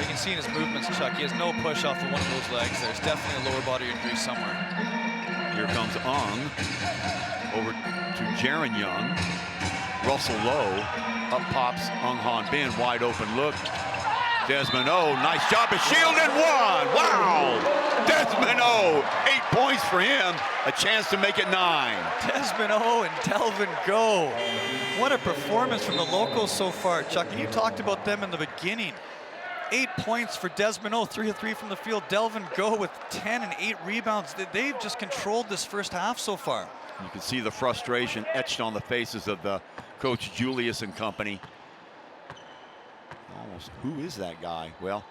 Speaker 2: You can see in his movements, Chuck, he has no push off of one of those legs. There's definitely a lower body injury somewhere.
Speaker 1: Here comes Ung. Over to Jaron Young. Russell Lowe. Up pops Ung Han Bin. Wide open look. Desmond O, nice job at shielding one. Wow! Desmond O, 8 points for him. A chance to make it 9.
Speaker 2: Desmond O and Delvin Go. What a performance from the locals so far, Chuck. And you talked about them in the beginning. 8 points for Desmond O, 3 of 3 from the field. Delvin Go with 10 and 8 rebounds. They've just controlled this first half so far.
Speaker 1: You can see the frustration etched on the faces of the coach Julius and company. Almost, who is that guy? Well,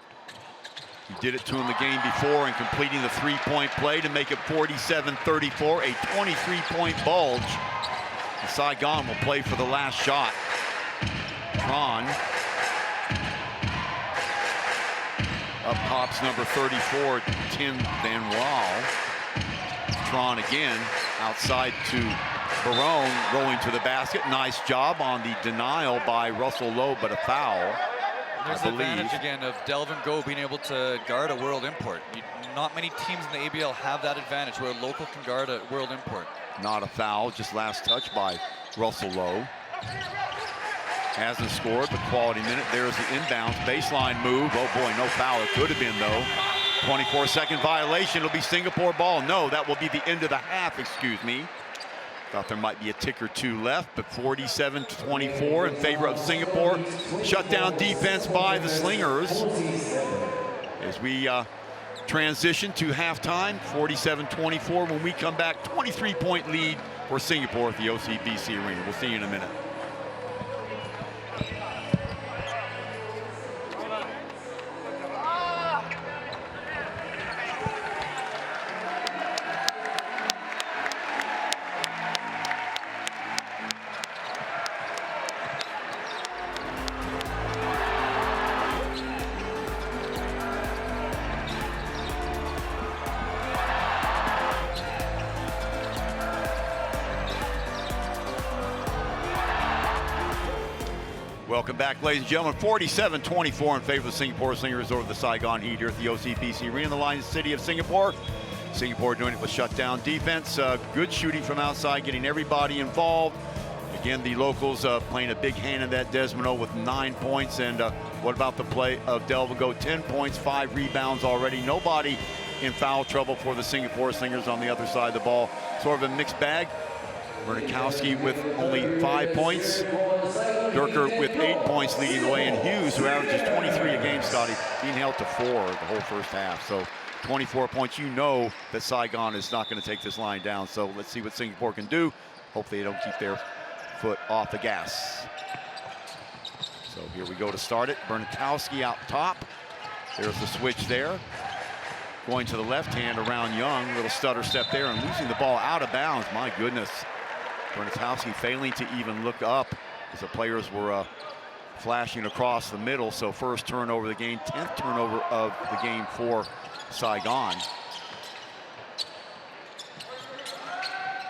Speaker 1: he did it to him the game before and completing the three-point play to make it 47-34, a 23-point bulge. And Saigon will play for the last shot. Tron. Up pops number 34, Tim Van Waal. Tron again, outside to Barone, rolling to the basket. Nice job on the denial by Russell Lowe, but a foul.
Speaker 2: There's the advantage again of Delvin Go being able to guard a world import. Not many teams in the ABL have that advantage where a local can guard a world import.
Speaker 1: Not a foul, just last touch by Russell Lowe. Hasn't scored, but quality minute. There's the inbounds baseline move. Oh boy, no foul. It could have been though. 24-second violation. It'll be Singapore ball. No, that will be the end of the half, excuse me. Thought there might be a tick or two left, but 47-24 in favor of Singapore. Shutdown defense by the Slingers. As we transition to halftime, 47-24. When we come back, 23-point lead for Singapore at the OCBC Arena. We'll see you in a minute. Welcome back, ladies and gentlemen. 47-24 in favor of the Singapore Slingers over the Saigon Heat here at the OCBC Arena in the Lions City of Singapore. Singapore doing it with shutdown defense. Good shooting from outside, getting everybody involved. Again, the locals playing a big hand in that. Desmond O with 9 points. And what about the play of Delvin Go? 10 points, 5 rebounds already. Nobody in foul trouble for the Singapore Slingers on the other side of the ball. Sort of a mixed bag. Bernikowski with only 5 points. Durker with 8 points leading the way, and Hughes, who averages 23 a game, Scotty, being held to 4 the whole first half. So 24 points. You know that Saigon is not going to take this line down. So let's see what Singapore can do. Hopefully they don't keep their foot off the gas. So here we go to start it. Bernikowski out top. There's the switch there. Going to the left hand around Young. Little stutter step there and losing the ball out of bounds. My goodness. Bernikowski failing to even look up as the players were flashing across the middle. So first turnover of the game, 10th turnover of the game for Saigon.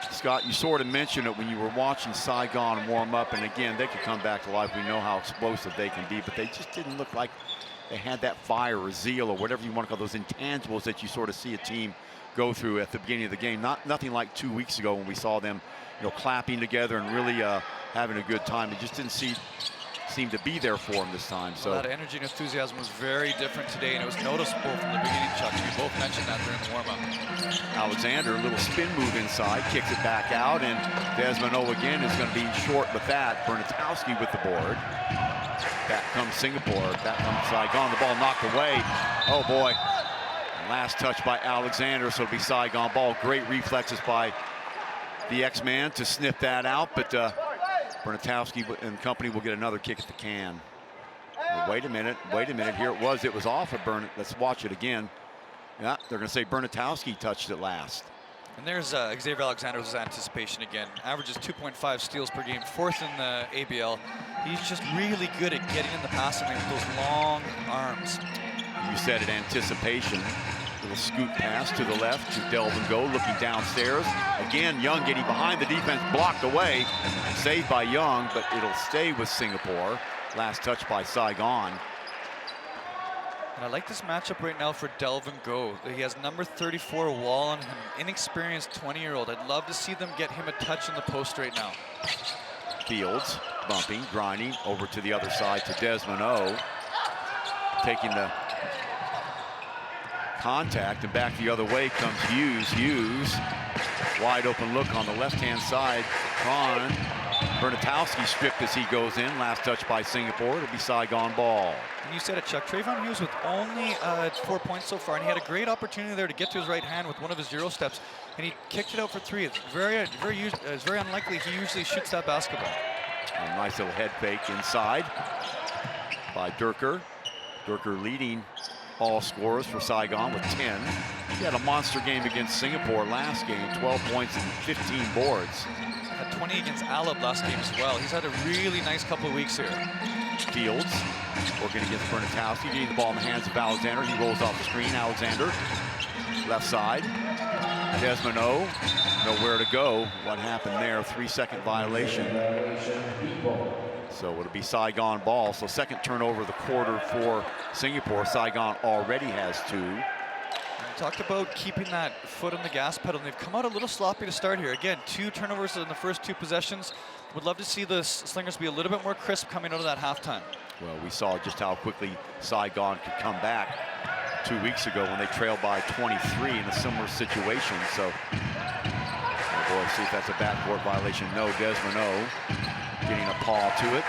Speaker 1: Scott, you sort of mentioned it when you were watching Saigon warm up, and again, they could come back to life. We know how explosive they can be, but they just didn't look like they had that fire or zeal or whatever you want to call those intangibles that you sort of see a team go through at the beginning of the game. Nothing like 2 weeks ago when we saw them, clapping together and really having a good time. It just didn't seem to be there for them this time. So
Speaker 2: that energy and enthusiasm was very different today, and it was noticeable from the beginning, Chuck. You both mentioned that during the warm-up.
Speaker 1: Alexander, a little spin move inside, kicks it back out, and Desmond O again is going to be short with that. Bernikowski with the board. Back comes Singapore. Back comes Saigon. The ball knocked away. Oh boy. Last touch by Alexander, so it'll be Saigon ball. Great reflexes by the X-Man to sniff that out, but Bernikowski and company will get another kick at the can. Wait a minute, here it was off of Bern. Let's watch it again. Yeah, they're gonna say Bernikowski touched it last.
Speaker 2: And there's Xavier Alexander's anticipation again. Averages 2.5 steals per game, 4th in the ABL. He's just really good at getting in the passing lane with those long arms.
Speaker 1: You said it, anticipation. Little scoot pass to the left to Delvin Go, looking downstairs. Again, Young getting behind the defense, blocked away. Saved by Young, but it'll stay with Singapore. Last touch by Saigon.
Speaker 2: And I like this matchup right now for Delvin Go. He has number 34 Wall on him, inexperienced 20-year-old. I'd love to see them get him a touch in the post right now.
Speaker 1: Fields bumping, grinding over to the other side to Desmond O. Taking the contact, and back the other way comes Hughes. Wide open look on the left-hand side Tron Bernatowski stripped as he goes in. Last touch by Singapore. It'll be Saigon ball.
Speaker 2: And you said it, Chuck. Trayvon Hughes with only 4 points so far, and he had a great opportunity there to get to his right hand with one of his Euro steps, and he kicked it out for 3. It's very unlikely he usually shoots that basketball.
Speaker 1: A nice little head fake inside by Durker. Durker leading all scorers for Saigon with 10. He had a monster game against Singapore last game, 12 points and 15 boards.
Speaker 2: Had 20 against Alab last game as well. He's had a really nice couple of weeks here.
Speaker 1: Fields working against Bernatowski, getting the ball in the hands of Alexander. He rolls off the screen. Alexander, left side. Desmond O, nowhere to go. What happened there? 3-second violation. So it'll be Saigon ball. So second turnover of the quarter for Singapore. Saigon already has 2.
Speaker 2: We talked about keeping that foot on the gas pedal, and they've come out a little sloppy to start here. Again, 2 turnovers in the first 2 possessions. Would love to see the Slingers be a little bit more crisp coming out of that halftime.
Speaker 1: Well, we saw just how quickly Saigon could come back 2 weeks ago when they trailed by 23 in a similar situation. So, oh boy, see if that's a backcourt violation. No, Desmond O getting a paw to it.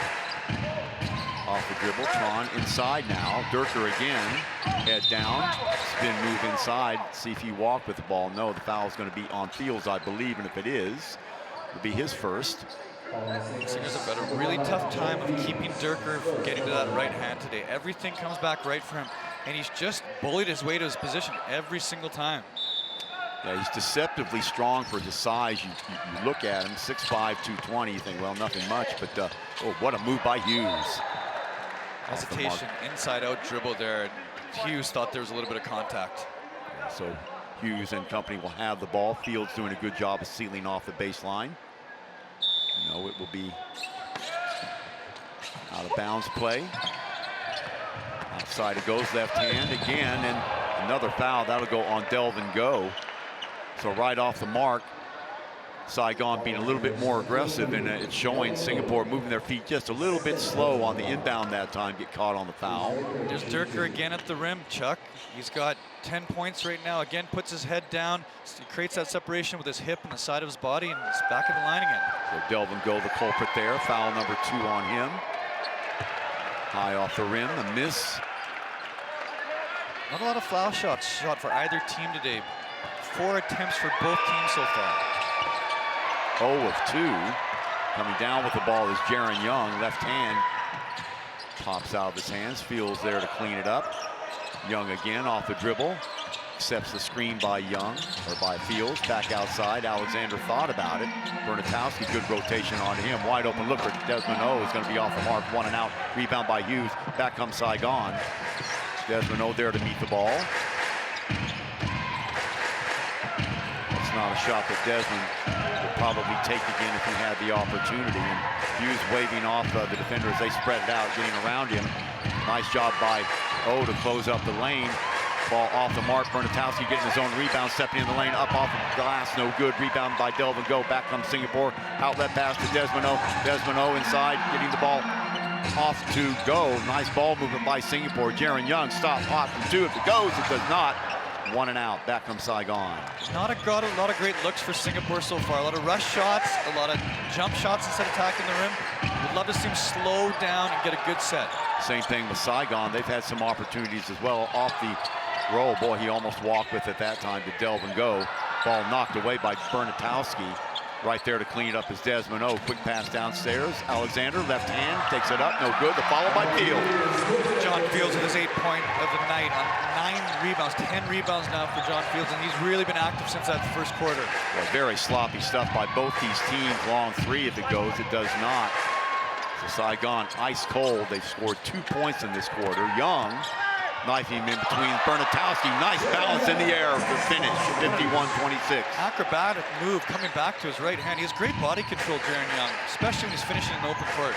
Speaker 1: Off the dribble, Tron inside now. Durker again, head down, spin move inside. See if he walked with the ball. No, the foul's going to be on Fields, I believe, and if it is, it'll be his first.
Speaker 2: Slingers have got a really tough time of keeping Durker from getting to that right hand today. Everything comes back right for him, and he's just bullied his way to his position every single time.
Speaker 1: Yeah, he's deceptively strong for his size. You look at him, 6'5", 220, you think, well, nothing much, but oh, what a move by Hughes.
Speaker 2: Hesitation, inside out dribble there. Hughes thought there was a little bit of contact.
Speaker 1: Yeah, so Hughes and company will have the ball. Fields doing a good job of sealing off the baseline. No, it will be out of bounds play. Outside it goes, left hand again, and another foul. That'll go on Delvin Go. So right off the mark, Saigon being a little bit more aggressive, and it's showing Singapore moving their feet just a little bit slow on the inbound that time, get caught on the foul.
Speaker 2: There's Durker again at the rim, Chuck. He's got 10 points right now. Again, puts his head down, he creates that separation with his hip and the side of his body, and he's back at the line again.
Speaker 1: So Delvin Go, the culprit there. Foul number 2 on him. High off the rim, a miss.
Speaker 2: Not a lot of foul shots shot for either team today. 4 attempts for both teams so far.
Speaker 1: 0 of 2. Coming down with the ball is Jaron Young, left hand. Pops out of his hands, Fields there to clean it up. Young again off the dribble. Accepts the screen by Young, or by Fields, back outside. Alexander thought about it. Bernatowski, good rotation on him. Wide open look for Desmond O is going to be off the mark, 1 and out. Rebound by Hughes, back comes Saigon. Desmond O there to meet the ball. It's not a shot that Desmond would probably take again if he had the opportunity. And Hughes waving off the defender as they spread it out, getting around him. Nice job by O to close up the lane. Ball off the mark. Bernatowski getting his own rebound, stepping in the lane, up off the glass, no good. Rebound by Delvin Go. Back comes Singapore. Outlet pass to Desmond O. Desmond O inside, getting the ball off to Go. Nice ball movement by Singapore. Jaron Young, stop hot from 2. If it goes, it does not. 1 and out. Back comes Saigon.
Speaker 2: Not a lot of great looks for Singapore so far. A lot of rush shots, a lot of jump shots instead of attacking the rim. Would love to see him slow down and get a good set.
Speaker 1: Same thing with Saigon. They've had some opportunities as well off the roll. Boy, he almost walked with it that time to Delvin Go. Ball knocked away by Bernatowski. Right there to clean it up is Desmond O. Quick pass downstairs. Alexander, left hand, takes it up, no good. The follow by Fields.
Speaker 2: John Fields with his 8th point of the night on 9 rebounds, 10 rebounds now for John Fields, and he's really been active since that first quarter.
Speaker 1: Well, very sloppy stuff by both these teams. Long 3 if it goes, it does not. So Saigon ice cold. They've scored 2 points in this quarter. Young knifing in between. Bernatowski, nice balance in the air for finish, 51-26.
Speaker 2: Acrobatic move coming back to his right hand. He has great body control, Jaron Young, especially when he's finishing in the open court.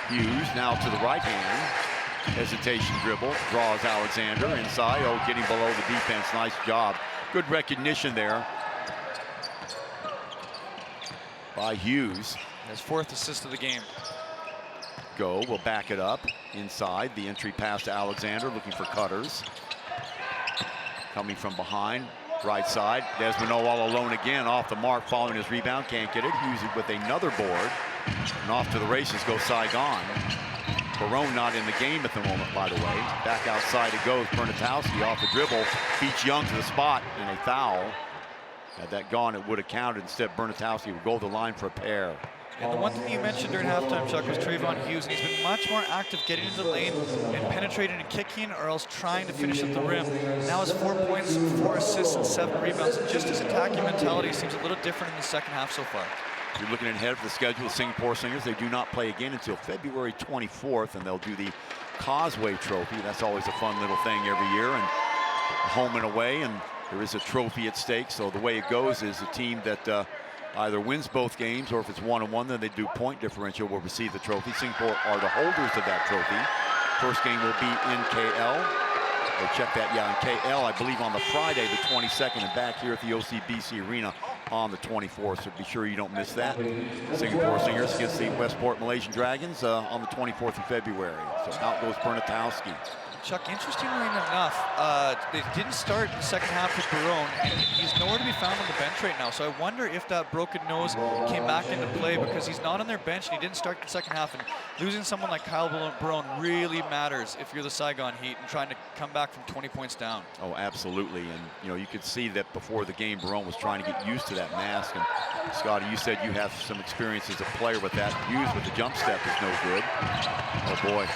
Speaker 1: Hughes now to the right hand. Hesitation dribble, draws Alexander inside. Oh, getting below the defense, nice job. Good recognition there by Hughes.
Speaker 2: His 4th assist of the game.
Speaker 1: Go will back it up inside. The entry pass to Alexander, looking for cutters. Coming from behind, Right side, Desmond all alone again, off the mark, following his rebound, can't get it. Hughes with another board, and off to the races goes Saigon. Barone not in the game at the moment, by the way. Back outside it goes, Bernatowski off the dribble, beats Young to the spot, and a foul. Had that gone, it would have counted. Instead, Bernatowski would go to the line for a pair.
Speaker 2: And the one thing you mentioned during halftime, Chuck, was Trayvon Hughes, and he's been much more active getting into the lane and penetrating and kicking, or else trying to finish at the rim. Now has 4 points, 4 assists, and 7 rebounds. And just his attacking mentality seems a little different in the second half so far.
Speaker 1: You're looking ahead of the schedule of Singapore Slingers. They do not play again until February 24th, and they'll do the Causeway Trophy. That's always a fun little thing every year, and home and away, and there is a trophy at stake. So the way it goes is a team that either wins both games, or if it's 1-1, then they do point differential, will receive the trophy. Singapore are the holders of that trophy. First game will be in KL. Or check that, yeah, in KL, I believe on the Friday, the 22nd, and back here at the OCBC Arena on the 24th. So be sure you don't miss that. Singapore Slingers against the Westport Malaysian Dragons on the 24th of February. So out goes Bernatowski.
Speaker 2: Chuck, interestingly enough, they didn't start the second half with Barone, and he's nowhere to be found on the bench right now. So I wonder if that broken nose came back into play, because he's not on their bench and he didn't start the second half. And losing someone like Kyle Barone really matters if you're the Saigon Heat and trying to come back from 20 points down.
Speaker 1: Oh, absolutely. And, you know, you could see that before the game, Barone was trying to get used to that mask. And, Scotty, you said you have some experience as a player with that. Hughes with the jump step is no good. Oh, boy.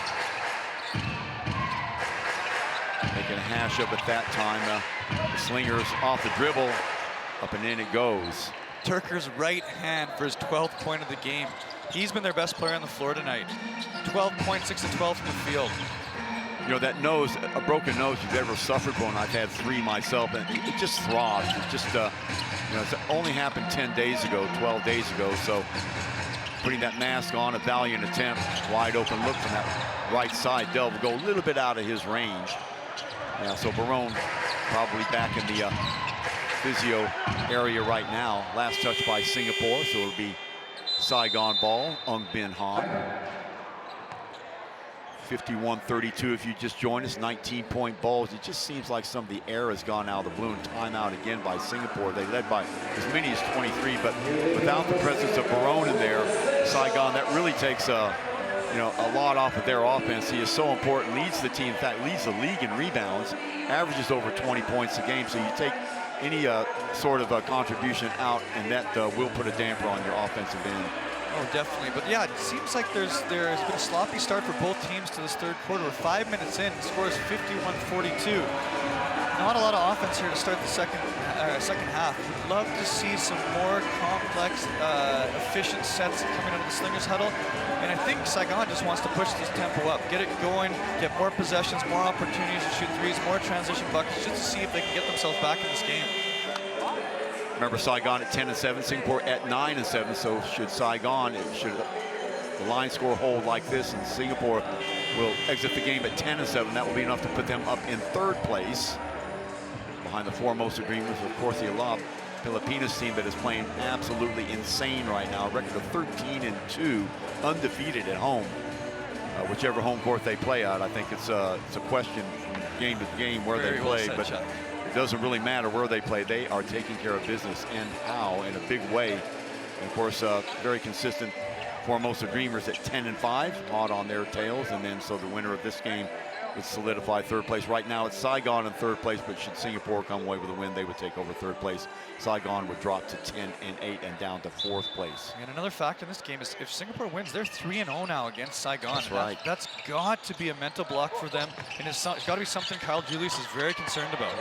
Speaker 1: Making a hash of it that time. The Slingers off the dribble, up and in it goes.
Speaker 2: Turker's right hand for his 12th point of the game. He's been their best player on the floor tonight. 12 points, 6 of 12 from the field.
Speaker 1: You know, that nose, a broken nose, you've ever suffered one. I've had 3 myself, and it just throbs. It just, you know, it's only happened 10 days ago, 12 days ago. So putting that mask on, a valiant attempt, wide open look from that right side. Del will go a little bit out of his range. Yeah, so Barone probably back in the physio area right now. Last touch by Singapore, so it'll be Saigon ball, Ung Bin Han. 51-32 if you just joined us, 19-point balls. It just seems like some of the air has gone out of the balloon. Timeout again by Singapore. They led by as many as 23, but without the presence of Barone in there, Saigon, that really takes you know, a lot off of their offense. He is so important, leads the team, in fact, leads the league in rebounds, averages over 20 points a game. So you take any sort of contribution out, and that will put a damper on your offensive end.
Speaker 2: Oh, definitely. But yeah, it seems like there's been a sloppy start for both teams to this third quarter. We're 5 minutes in, the score is 51-42. Not a lot of offense here to start the second half. We'd love to see some more complex, efficient sets coming out of the Slingers huddle. And I think Saigon just wants to push this tempo up, get it going, get more possessions, more opportunities to shoot threes, more transition buckets, just to see if they can get themselves back in this game.
Speaker 1: Remember, Saigon at 10-7, Singapore at 9-7. So should the line score hold like this, and Singapore will exit the game at 10-7, that will be enough to put them up in third place behind the Formosa Dreamers, of course, the Alab Pilipinas team that is playing absolutely insane right now. A record of 13-2, undefeated at home. Whichever home court they play at, I think it's a question from game to game where they play, but it doesn't really matter where they play. They are taking care of business, and how, in a big way. And of course, very consistent Formosa Dreamers at 10-5, hot on their tails, and then so the winner of this game would solidify third place. Right now it's Saigon in third place, but should Singapore come away with a win, they would take over third place. Saigon would drop to 10-8 and down to fourth place.
Speaker 2: And another factor in this game is if Singapore wins, they're 3-0 now against Saigon.
Speaker 1: That's right.
Speaker 2: That's got to be a mental block for them, and it's got to be something Kyle Julius is very concerned about.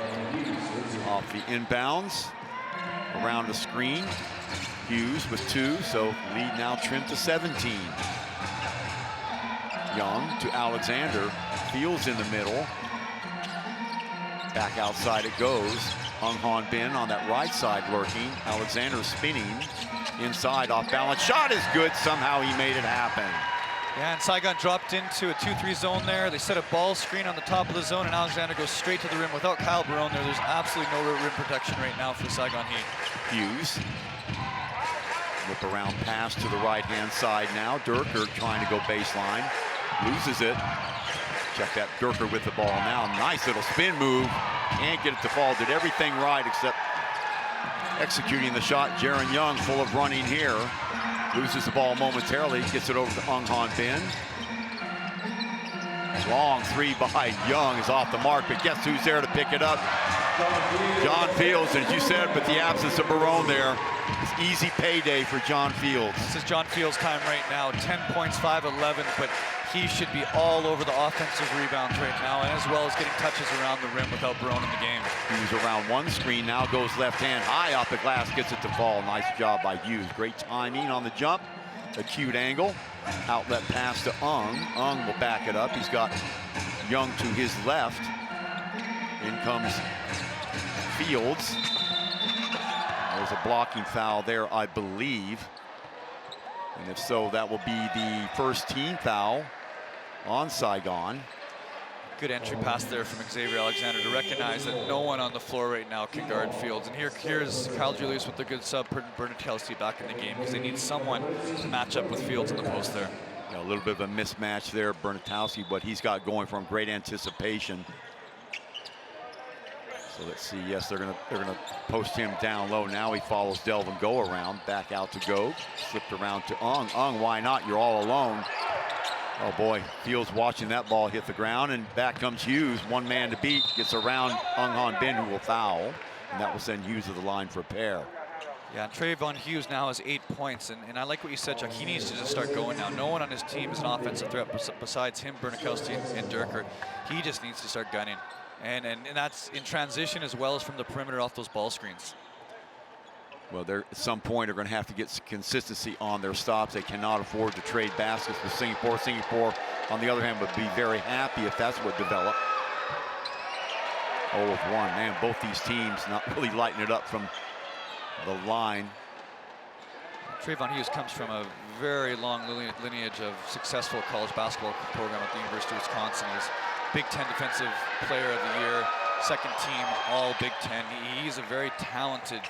Speaker 1: Off the inbounds, around the screen, Hughes with 2, so lead now trimmed to 17. Young to Alexander, Fields in the middle. Back outside it goes. Hung Han Bin on that right side lurking. Alexander spinning inside, off balance. Shot is good. Somehow he made it happen.
Speaker 2: Yeah, and Saigon dropped into a 2-3 zone there. They set a ball screen on the top of the zone, and Alexander goes straight to the rim. Without Kyle Barone there, there's absolutely no rim protection right now for the Saigon Heat.
Speaker 1: Hughes. Whip around pass to the right-hand side now. Durker trying to go baseline. Loses it. Check that, Durker with the ball now. Nice little spin move. Can't get it to fall. Did everything right except executing the shot. Jaron Young full of running here. Loses the ball momentarily. Gets it over to Han Bin. Long three by Young is off the mark, but guess who's there to pick it up? John Fields, and as you said, with the absence of Barone there, it's easy payday for John Fields.
Speaker 2: This is John Fields' time right now. 10 points, 5-11, but he should be all over the offensive rebounds right now, and as well as getting touches around the rim without Barone in the game.
Speaker 1: He was around one screen, now goes left hand high off the glass, gets it to fall. Nice job by Hughes. Great timing on the jump. Acute angle. Outlet pass to Ung. Ung will back it up. He's got Young to his left. In comes Fields. There's a blocking foul there, I believe. And if so, that will be the first team foul on Saigon.
Speaker 2: Good entry pass there from Xavier Alexander to recognize that no one on the floor right now can guard Fields. And here's Kyle Julius with the good sub, Bernard Kelsey back in the game, because they need someone to match up with Fields in the post there.
Speaker 1: Yeah, a little bit of a mismatch there, Bernatowski, what he's got going for him, great anticipation. So let's see, yes, they're gonna post him down low. Now he follows Delvin Go around, back out to Go, slipped around to Ung. Ung, why not? You're all alone. Oh boy, Fields watching that ball hit the ground, and back comes Hughes, one man to beat, gets around Ung Han Bin, who will foul, and that will send Hughes to the line for a pair.
Speaker 2: Yeah, Trayvon Hughes now has 8 points, and I like what you said, Chuck. He needs to just start going now. No one on his team is an offensive threat besides him, Bernakowski, and Durker. He just needs to start gunning, and that's in transition as well as from the perimeter off those ball screens.
Speaker 1: Well, they're at some point are going to have to get consistency on their stops. They cannot afford to trade baskets with Singapore. Singapore, on the other hand, would be very happy if that's what developed. 0 of 1. Man, both these teams not really lighting it up from the line.
Speaker 2: Trayvon Hughes comes from a very long lineage of successful college basketball program at the University of Wisconsin. He's Big Ten Defensive Player of the Year, second team All Big Ten. He's a very talented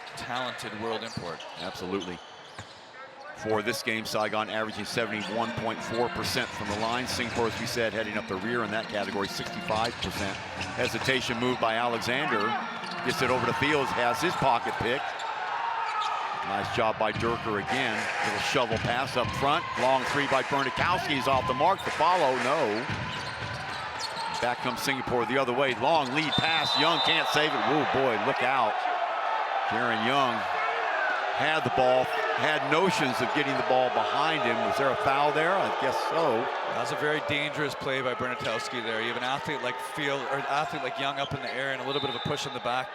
Speaker 2: world import.
Speaker 1: Absolutely. For this game, Saigon averaging 71.4% from the line. Singapore, as we said, heading up the rear in that category, 65%. Hesitation move by Alexander. Gets it over to Fields, has his pocket pick. Nice job by Durker again. Little shovel pass up front. Long three by Bernakowski is off the mark. The follow, no. Back comes Singapore the other way. Long lead pass. Young can't save it. Oh boy, look out. Jaron Young had the ball, had notions of getting the ball behind him. Was there a foul there? I guess so.
Speaker 2: That was a very dangerous play by Bernatowski there. You have an athlete like Young up in the air and a little bit of a push in the back.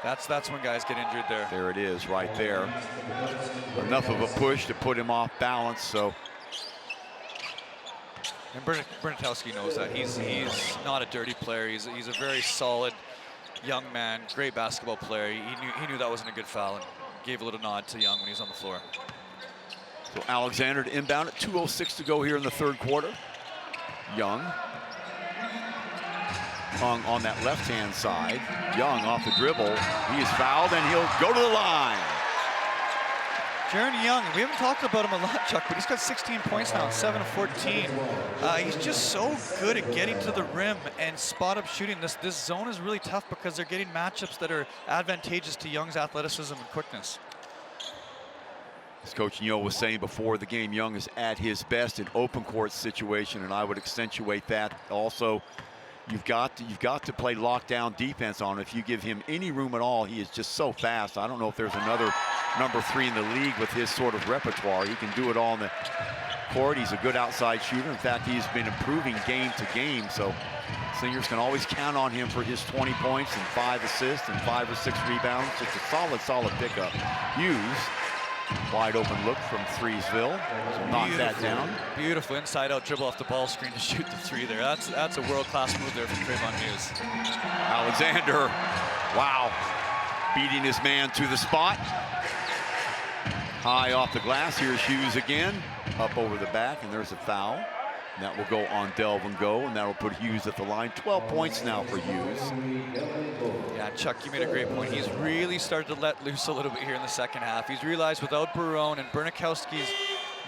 Speaker 2: That's when guys get injured there.
Speaker 1: There it is right there. Enough of a push to put him off balance, so.
Speaker 2: And Bernatowski knows that. He's not a dirty player. He's a very solid young man, great basketball player. He knew that wasn't a good foul and gave a little nod to Young when he was on the floor.
Speaker 1: So Alexander to inbound at 2:06 to go here in the third quarter. Young. Ung on that left-hand side. Young off the dribble. He is fouled and he'll go to the line.
Speaker 2: Jaron Young, we haven't talked about him a lot, Chuck, but he's got 16 points now, 7 of 14. He's just so good at getting to the rim and spot-up shooting. This zone is really tough because they're getting matchups that are advantageous to Young's athleticism and quickness.
Speaker 1: As Coach Nyo was saying before the game, Young is at his best in open court situation, and I would accentuate that. Also, you've got to play lockdown defense on him. If you give him any room at all, he is just so fast. I don't know if there's another number 3 in the league with his sort of repertoire. He can do it all in the court. He's a good outside shooter. In fact, he's been improving game to game. So Slingers can always count on him for his 20 points and 5 assists and 5 or 6 rebounds. Just a solid pickup. Hughes, wide open look from Threesville. So knock that down.
Speaker 2: Beautiful inside out dribble off the ball screen to shoot the 3 there. That's a world-class move there from Trayvon Hughes.
Speaker 1: Alexander, wow, beating his man to the spot. High off the glass. Here's Hughes again. Up over the back, and there's a foul. And that will go on Delvin Go, and that will put Hughes at the line. 12 points now for Hughes.
Speaker 2: Yeah, Chuck, you made a great point. He's really started to let loose a little bit here in the second half. He's realized without Barone and Bernakowski's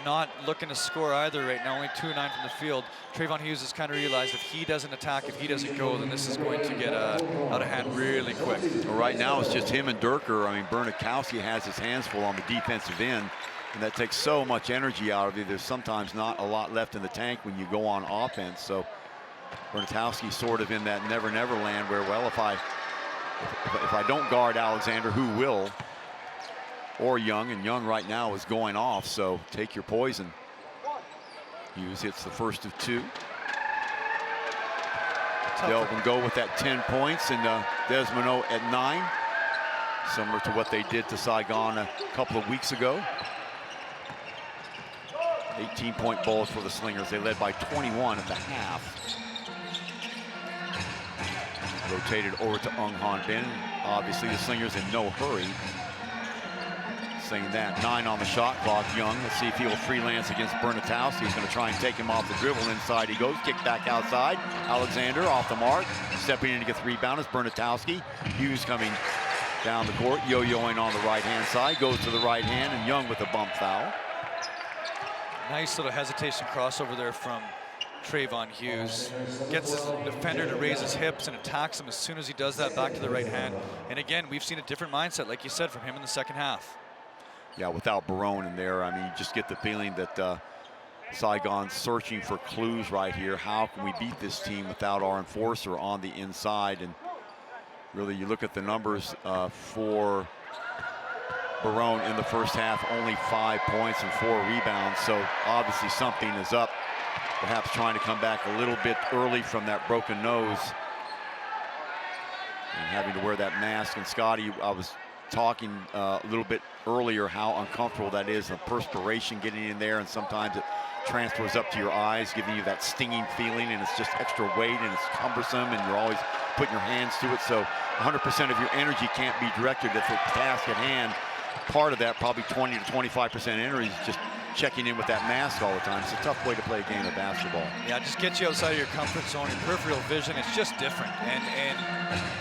Speaker 2: not looking to score either right now, only 2-9 from the field. Trayvon Hughes has kind of realized if he doesn't attack, if he doesn't go, then this is going to get out of hand really quick.
Speaker 1: Well, right now it's just him and Durker. I mean, Bernikowski has his hands full on the defensive end, and that takes so much energy out of you. There's sometimes not a lot left in the tank when you go on offense. So Bernikowski sort of in that never-never land where, well, if I don't guard Alexander, who will? Or Young, and Young right now is going off, so take your poison. Hughes hits the first of 2. Delvin go with that 10 points, and Desmond at 9. Similar to what they did to Saigon a couple of weeks ago. 18-point balls for the Slingers. They led by 21 at the half. Rotated over to Ung Han Bin. Obviously, the Slingers in no hurry. Saying that, 9 on the shot clock. Young, let's see if he will freelance against Bernatowski. He's going to try and take him off the dribble. Inside he goes, kick back outside. Alexander off the mark, stepping in to get the rebound is Bernatowski. Hughes coming down the court, yo-yoing on the right-hand side, goes to the right hand, and Young with a bump foul.
Speaker 2: Nice little hesitation crossover there from Trayvon Hughes. Gets his defender to raise his hips and attacks him as soon as he does that back to the right hand. And again, we've seen a different mindset, like you said, from him in the second half.
Speaker 1: Yeah, without Barone in there, I mean, you just get the feeling that Saigon's searching for clues right here. How can we beat this team without our enforcer on the inside? And really, you look at the numbers for Barone in the first half, only 5 points and 4 rebounds. So obviously something is up. Perhaps trying to come back a little bit early from that broken nose. And having to wear that mask. And Scotty, I was talking a little bit earlier how uncomfortable that is, the perspiration getting in there, and sometimes it transfers up to your eyes, giving you that stinging feeling, and it's just extra weight and it's cumbersome, and you're always putting your hands to it. So 100% of your energy can't be directed at the task at hand. Part of that, probably 20 to 25% energy, is just checking in with that mask all the time. It's a tough way to play a game of basketball.
Speaker 2: Yeah, just get you outside of your comfort zone, your peripheral vision. It's just different, and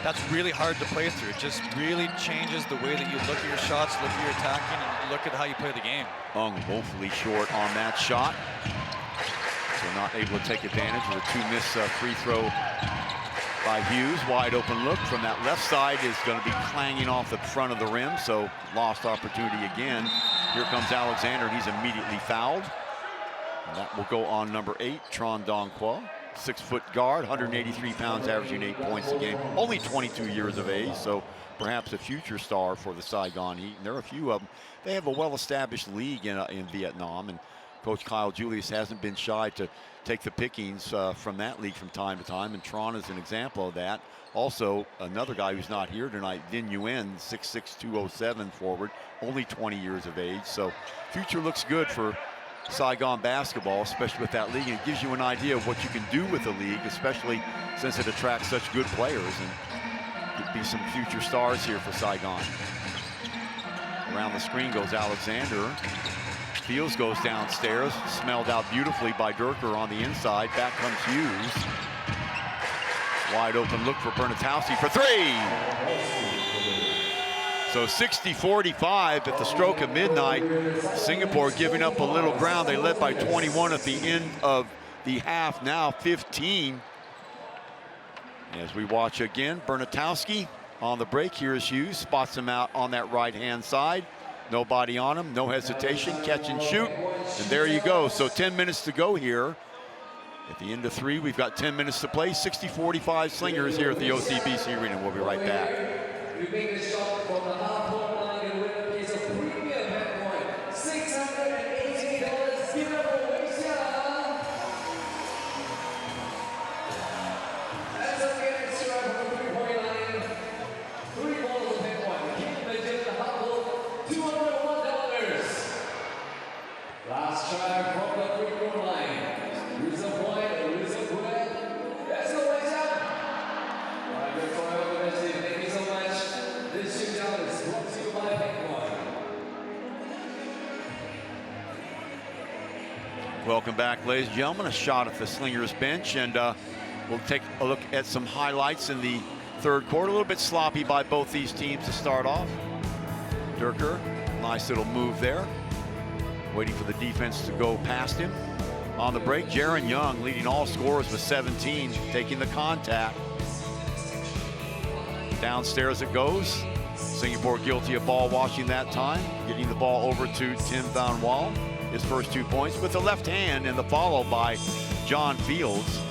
Speaker 2: that's really hard to play through. It just really changes the way that you look at your shots, look at your attacking, and look at how you play the game.
Speaker 1: Ung woefully short on that shot, so not able to take advantage of the 2-miss free throw by Hughes. Wide open look from that left side is going to be clanging off the front of the rim, so lost opportunity again. Here comes Alexander, and he's immediately fouled. And that will go on number 8, Tron Dong Qua. 6-foot guard, 183 pounds, averaging 8 points a game. Only 22 years of age, so perhaps a future star for the Saigon Heat. And there are a few of them. They have a well-established league in Vietnam, and Coach Kyle Julius hasn't been shy to take the pickings from that league from time to time, and Tron is an example of that. Also, another guy who's not here tonight, Dinh Nguyen, 6'6", 207 forward, only 20 years of age. So future looks good for Saigon basketball, especially with that league, and it gives you an idea of what you can do with the league, especially since it attracts such good players, and could be some future stars here for Saigon. Around the screen goes Alexander. Fields goes downstairs, smelled out beautifully by Durker on the inside. Back comes Hughes. Wide open look for Bernatowski for 3. So 60-45 at the stroke of midnight. Singapore giving up a little ground. They led by 21 at the end of the half, now 15. As we watch again, Bernatowski on the break. Here is Hughes, spots him out on that right-hand side. Nobody on him, no hesitation, catch and shoot. And there you go, so 10 minutes to go here. At the end of 3, we've got 10 minutes to play. 60-45 Slingers here at the OCBC Arena. We'll be right back.
Speaker 5: We make a shot from the half-court line and win a piece of premium head point. $680. Give it up for Malaysia. As a game strike from the three-point line, 3 balls of head point. Keep Malaysia the half-court, $201. Last try from the three-point line. Lose a point, lose a point. Let's go, Malaysia. All right, good for everybody. Thank you so much. This shootout is brought to you by Macau.
Speaker 1: Welcome back, ladies and gentlemen. A shot at the Slingers bench, and we'll take a look at some highlights in the third quarter. A little bit sloppy by both these teams to start off. Durker, nice little move there. waiting for the defense to go past him. On the break, Jaron Young leading all scorers with 17, taking the contact. Downstairs it goes. Singapore guilty of ball washing that time, getting the ball over to Tim Van Wall. His first 2 points with the left hand, and the follow by John Fields.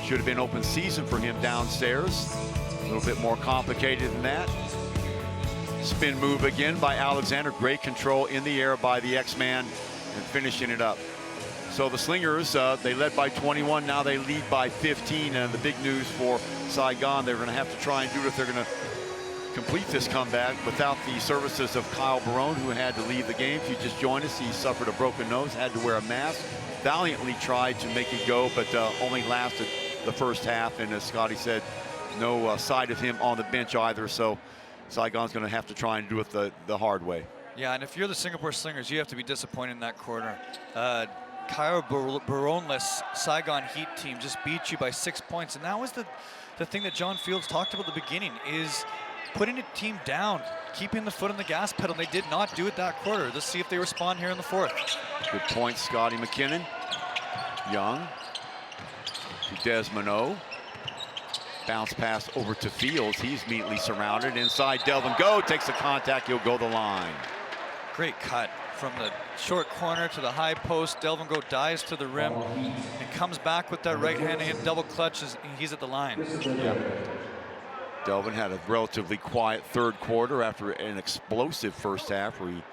Speaker 1: Should have been open season for him downstairs. A little bit more complicated than that. Spin move again by Alexander. Great control in the air by the X-Man and finishing it up. So the Slingers, they led by 21. Now they lead by 15. And the big news for Saigon, they're going to have to try and do it if they're going to complete this comeback without the services of Kyle Barone, who had to leave the game. If you just joined us, he suffered a broken nose, had to wear a mask. Valiantly tried to make it go, but only lasted the first half. And as Scotty said, no sight of him on the bench either. So Saigon's going to have to try and do it the hard way.
Speaker 2: Yeah, and if you're the Singapore Slingers, you have to be disappointed in that corner. Kyle Barone-less Saigon Heat team just beat you by 6 points. And that was the thing that John Fields talked about at the beginning, is putting a team down, keeping the foot on the gas pedal. They did not do it that quarter. Let's see if they respond here in the fourth.
Speaker 1: Good point, Scotty McKinnon. Young to Desmond. Bounce pass over to Fields. He's immediately surrounded. Inside, Delvin Go takes the contact. He'll go the line.
Speaker 2: Great cut from the short corner to the high post. Delvin Go dives to the rim and comes back with that right hand and double clutches. He's at the line.
Speaker 1: Yeah. Delvin had a relatively quiet third quarter after an explosive first half where he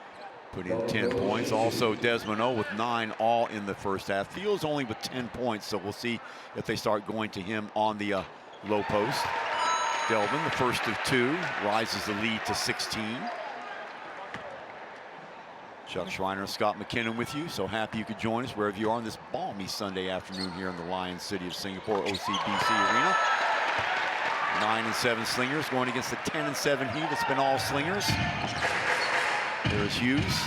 Speaker 1: put in 10 points. Also Desmond with 9 all in the first half. Fields only with 10 points, so we'll see if they start going to him on the low post. Delvin, the first of 2, rises the lead to 16. Chuck Schreiner and Scott McKinnon with you. So happy you could join us wherever you are on this balmy Sunday afternoon here in the Lion City of Singapore, OCBC Arena. 9-7 Slingers going against the 10-7 Heat. It's been all Slingers. There's Hughes.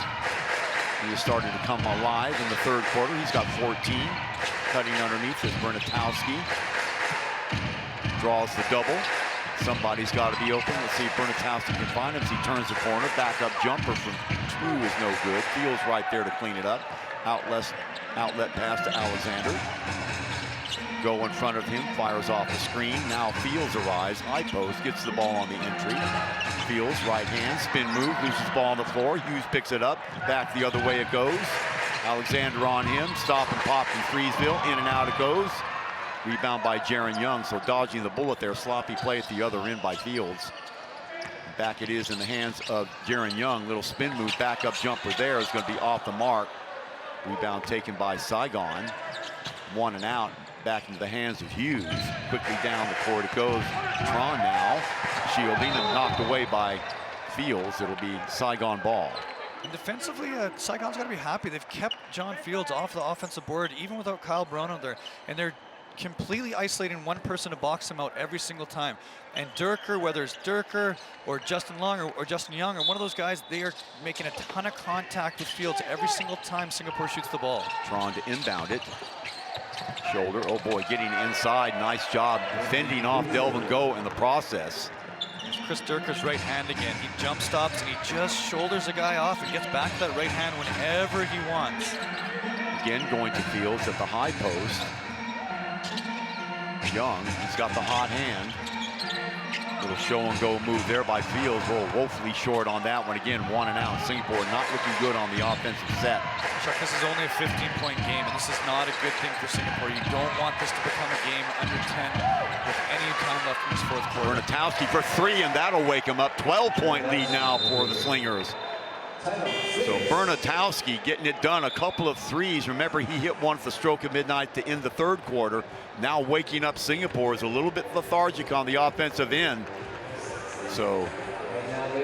Speaker 1: He is starting to come alive in the third quarter. He's got 14. Cutting underneath is Bernatowski. Draws the double. Somebody's got to be open. Let's see if Bernatowski can find him as he turns the corner. Backup jumper from 2 is no good. Fields right there to clean it up. Outlet pass to Alexander. Go in front of him, fires off the screen. Now Fields arrives, high post, gets the ball on the entry. Fields, right hand, spin move, loses ball on the floor. Hughes picks it up, back the other way it goes. Alexander on him, stop and pop from Freesville, in and out it goes. Rebound by Jaron Young, so dodging the bullet there. Sloppy play at the other end by Fields. Back it is in the hands of Jaron Young. Little spin move, backup jumper there is going to be off the mark. Rebound taken by Saigon. 1 and out. Back into the hands of Hughes. Quickly down the court it goes. Tron now shielding and knocked away by Fields. It'll be Saigon ball.
Speaker 2: And defensively, Saigon's got to be happy. They've kept John Fields off the offensive board, even without Kyle Barone out there. And they're completely isolating one person to box him out every single time. And Durker, whether it's Durker or Justin Long or Justin Young or one of those guys, they are making a ton of contact with Fields every single time Singapore shoots the ball.
Speaker 1: Tron to inbound it. Shoulder, oh boy, getting inside. Nice job fending off Delvin Go in the process.
Speaker 2: It's Chris Durker's right hand again. He jump stops and he just shoulders a guy off and gets back to that right hand whenever he wants.
Speaker 1: Again going to Fields at the high post. Young, he's got the hot hand. Little show and go move there by Fields. Oh, woefully short on that one. Again, 1 and out. Singapore not looking good on the offensive set.
Speaker 2: Chuck, this is only a 15-point game, and this is not a good thing for Singapore. You don't want this to become a game under 10 with any time left in this fourth quarter.
Speaker 1: Bernatowski for 3, and that'll wake him up. 12-point lead now for the Slingers. So Bernatowski getting it done. A couple of threes. Remember, he hit one at the stroke of midnight to end the third quarter. Now waking up Singapore is a little bit lethargic on the offensive end. So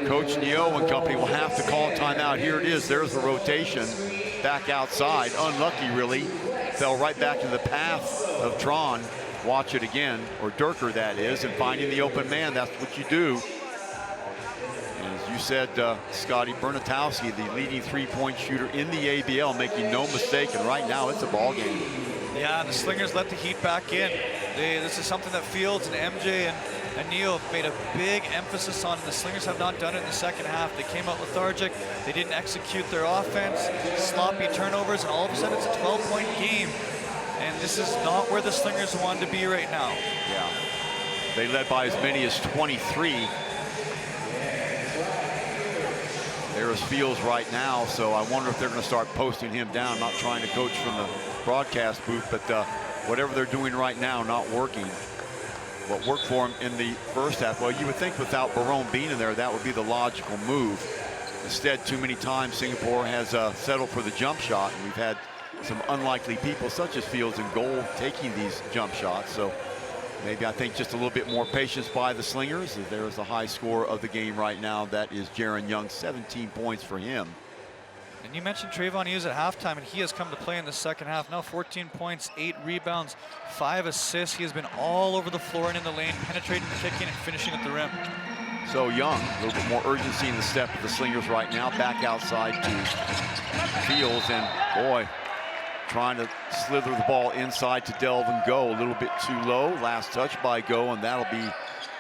Speaker 1: Coach Neo and company will have to call timeout. Here it is. There's the rotation. Back outside. Unlucky, really. Fell right back to the path of Tron. Watch it again, or Durker that is, and finding the open man. That's what you do. You said, Scotty, Bernatowski, the leading three-point shooter in the ABL, making no mistake, and right now it's a ball game.
Speaker 2: Yeah, the Slingers let the Heat back in. This is something that Fields and MJ and Neil have made a big emphasis on, and the Slingers have not done it in the second half. They came out lethargic. They didn't execute their offense, sloppy turnovers, and all of a sudden it's a 12-point game. And this is not where the Slingers wanted to be right now.
Speaker 1: Yeah. They led by as many as 23. There's Fields right now, so I wonder if they're going to start posting him down, not trying to coach from the broadcast booth, but whatever they're doing right now, not working. What worked for him in the first half, well, you would think without Barone being in there, that would be the logical move. Instead, too many times Singapore has settled for the jump shot, and we've had some unlikely people such as Fields and goal taking these jump shots. So maybe I think just a little bit more patience by the Slingers. There's the high score of the game right now. That is Jaron Young, 17 points for him.
Speaker 2: And you mentioned Trayvon Hughes at halftime, and he has come to play in the second half. Now 14 points, 8 rebounds, 5 assists. He has been all over the floor and in the lane, penetrating, kicking, and finishing at the rim.
Speaker 1: So Young, a little bit more urgency in the step of the Slingers right now. Back outside to Fields, and boy, trying to slither the ball inside to Delvin Go. A little bit too low. Last touch by Go, and that'll be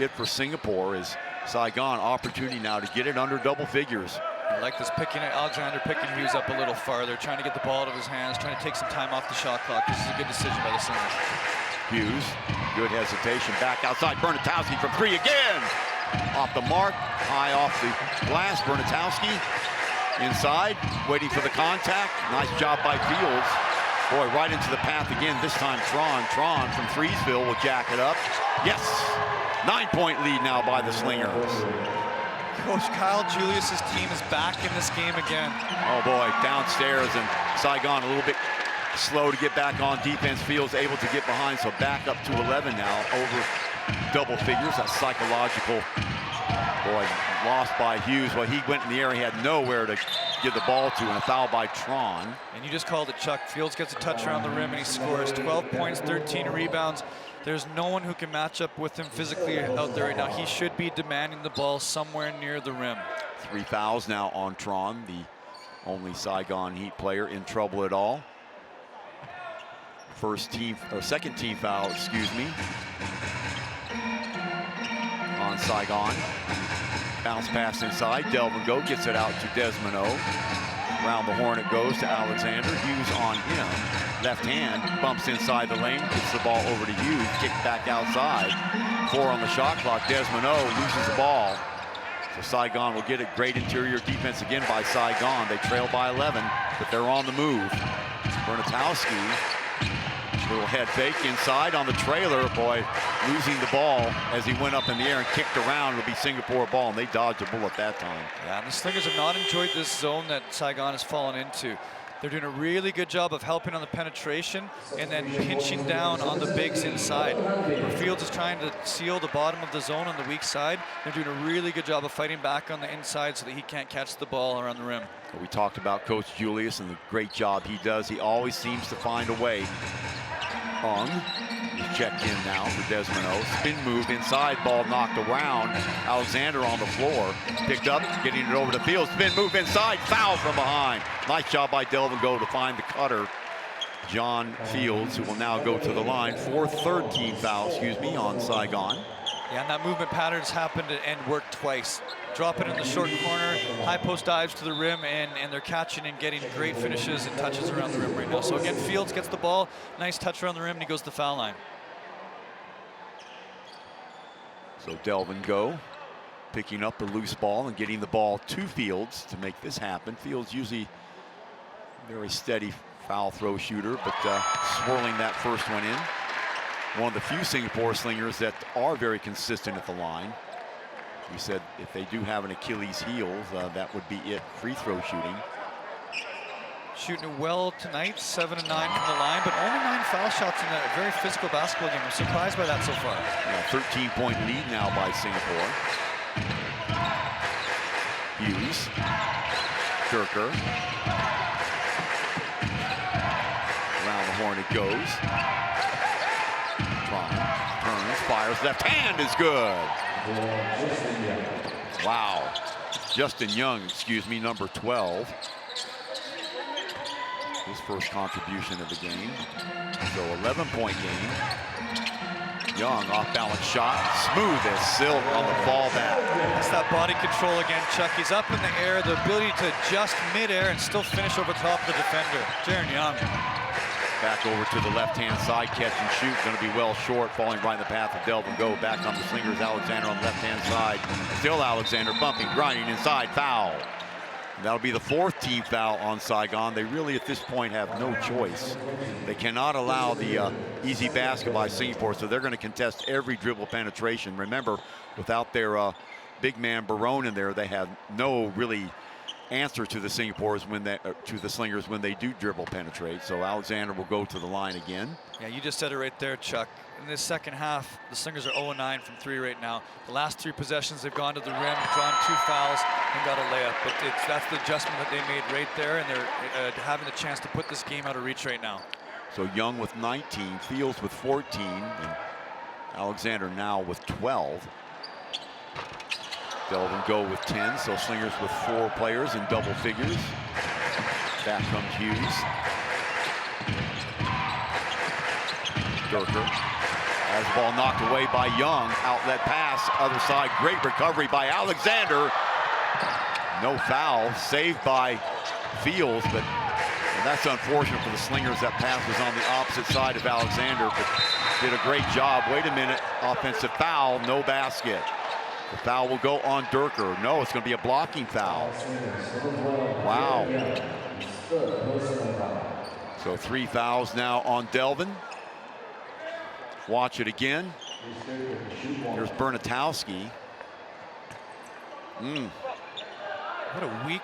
Speaker 1: it for Singapore. As Saigon, opportunity now to get it under double figures.
Speaker 2: I like this Alexander picking Hughes up a little farther, trying to get the ball out of his hands, trying to take some time off the shot clock. This is a good decision by the Slingers.
Speaker 1: Hughes, good hesitation. Back outside, Bernatowski from three again. Off the mark, high off the glass. Bernatowski inside, waiting for the contact. Nice job by Fields. Boy, right into the path again. This time Tron from Freesville will jack it up. Yes, 9-point lead now by the Slingers.
Speaker 2: Coach Kyle Julius's team is back in this game again.
Speaker 1: Oh boy, downstairs, and Saigon a little bit slow to get back on defense. Fields able to get behind, so back up to 11 now, over double figures. That's psychological. Boy, lost by Hughes. Well, he went in the air. He had nowhere to give the ball to, and a foul by Tron.
Speaker 2: And you just called it, Chuck. Fields gets a touch around the rim, and he scores 12 points, 13 rebounds. There's no one who can match up with him physically out there right now. He should be demanding the ball somewhere near the rim.
Speaker 1: 3 fouls now on Tron, the only Saigon Heat player in trouble at all. Second team foul, excuse me, on Saigon. Bounce pass inside. Delvin Go gets it out to Desmond O. Around the horn it goes to Alexander. Hughes on him. Left hand, bumps inside the lane, gets the ball over to Hughes, kicked back outside. 4 on the shot clock. Desmond O loses the ball. So Saigon will get it. Great interior defense again by Saigon. They trail by 11, but they're on the move. Bernatowski, little head fake inside on the trailer. Boy, losing the ball as he went up in the air and kicked around. It'll be Singapore ball, and they dodged the bullet that time.
Speaker 2: Yeah, and the Slingers have not enjoyed this zone that Saigon has fallen into. They're doing a really good job of helping on the penetration and then pinching down on the bigs inside. Where Fields is trying to seal the bottom of the zone on the weak side, they're doing a really good job of fighting back on the inside so that he can't catch the ball around the rim.
Speaker 1: We talked about Coach Julius and the great job he does. He always seems to find a way. Hung is checked in now for Desmond O. Spin move inside, ball knocked around. Alexander on the floor, picked up, getting it over the field. Spin move inside, foul from behind. Nice job by Delvin Go to find the cutter. John Fields, who will now go to the line for third team foul, on Saigon.
Speaker 2: Yeah, and that movement pattern's happened and worked twice. Drop it in the short corner, high post dives to the rim, and they're catching and getting great finishes and touches around the rim right now. So again, Fields gets the ball, nice touch around the rim, and he goes to the foul line.
Speaker 1: So Delvin Go picking up the loose ball and getting the ball to Fields to make this happen. Fields usually very steady foul throw shooter, but swirling that first one in. One of the few Singapore Slingers that are very consistent at the line. We said if they do have an Achilles heel, that would be it. Free throw shooting.
Speaker 2: Shooting it well tonight, 7 and 9 from the line, but only 9 foul shots in a very physical basketball game. I'm surprised by that so far.
Speaker 1: Yeah, 13-point lead now by Singapore. Hughes, Kirker. Around the horn it goes. Turns, fires, left hand is good. Wow. Justin Young, number 12. His first contribution of the game. So 11-point game. Young off-balance shot, smooth as silk on the fall back.
Speaker 2: That's that body control again, Chuck. He's up in the air, the ability to adjust mid-air and still finish over top of the defender. Jaron Young.
Speaker 1: Back over to the left-hand side, catch and shoot, going to be well short, falling right in the path of Delvin Go. Back on the Slingers, Alexander on the left-hand side. Still Alexander bumping, grinding inside, foul. That'll be the 4th team foul on Saigon. They really, at this point, have no choice. They cannot allow the easy basket by Singapore, so they're going to contest every dribble penetration. Remember, without their big man Barone in there, they have no really answer to the Singapores when they to the Slingers when they do dribble penetrate. So Alexander will go to the line again.
Speaker 2: Yeah, you just said it right there, Chuck. In this second half, the Slingers are 0-9 from 3 right now. The last 3 possessions, they've gone to the rim, drawn 2 fouls, and got a layup. But that's the adjustment that they made right there, and they're having the chance to put this game out of reach right now.
Speaker 1: So Young with 19, Fields with 14, and Alexander now with 12. Delvin Go with 10, so Slingers with 4 players in double figures. Back comes Hughes. Durker has the ball knocked away by Young. Outlet pass, other side, great recovery by Alexander. No foul, saved by Fields, but that's unfortunate for the Slingers. That pass was on the opposite side of Alexander, but did a great job. Wait a minute, offensive foul, no basket. The foul will go on Durker. No, it's going to be a blocking foul. Wow. So 3 fouls now on Delvin. Watch it again. Here's Bernatowski.
Speaker 2: What a week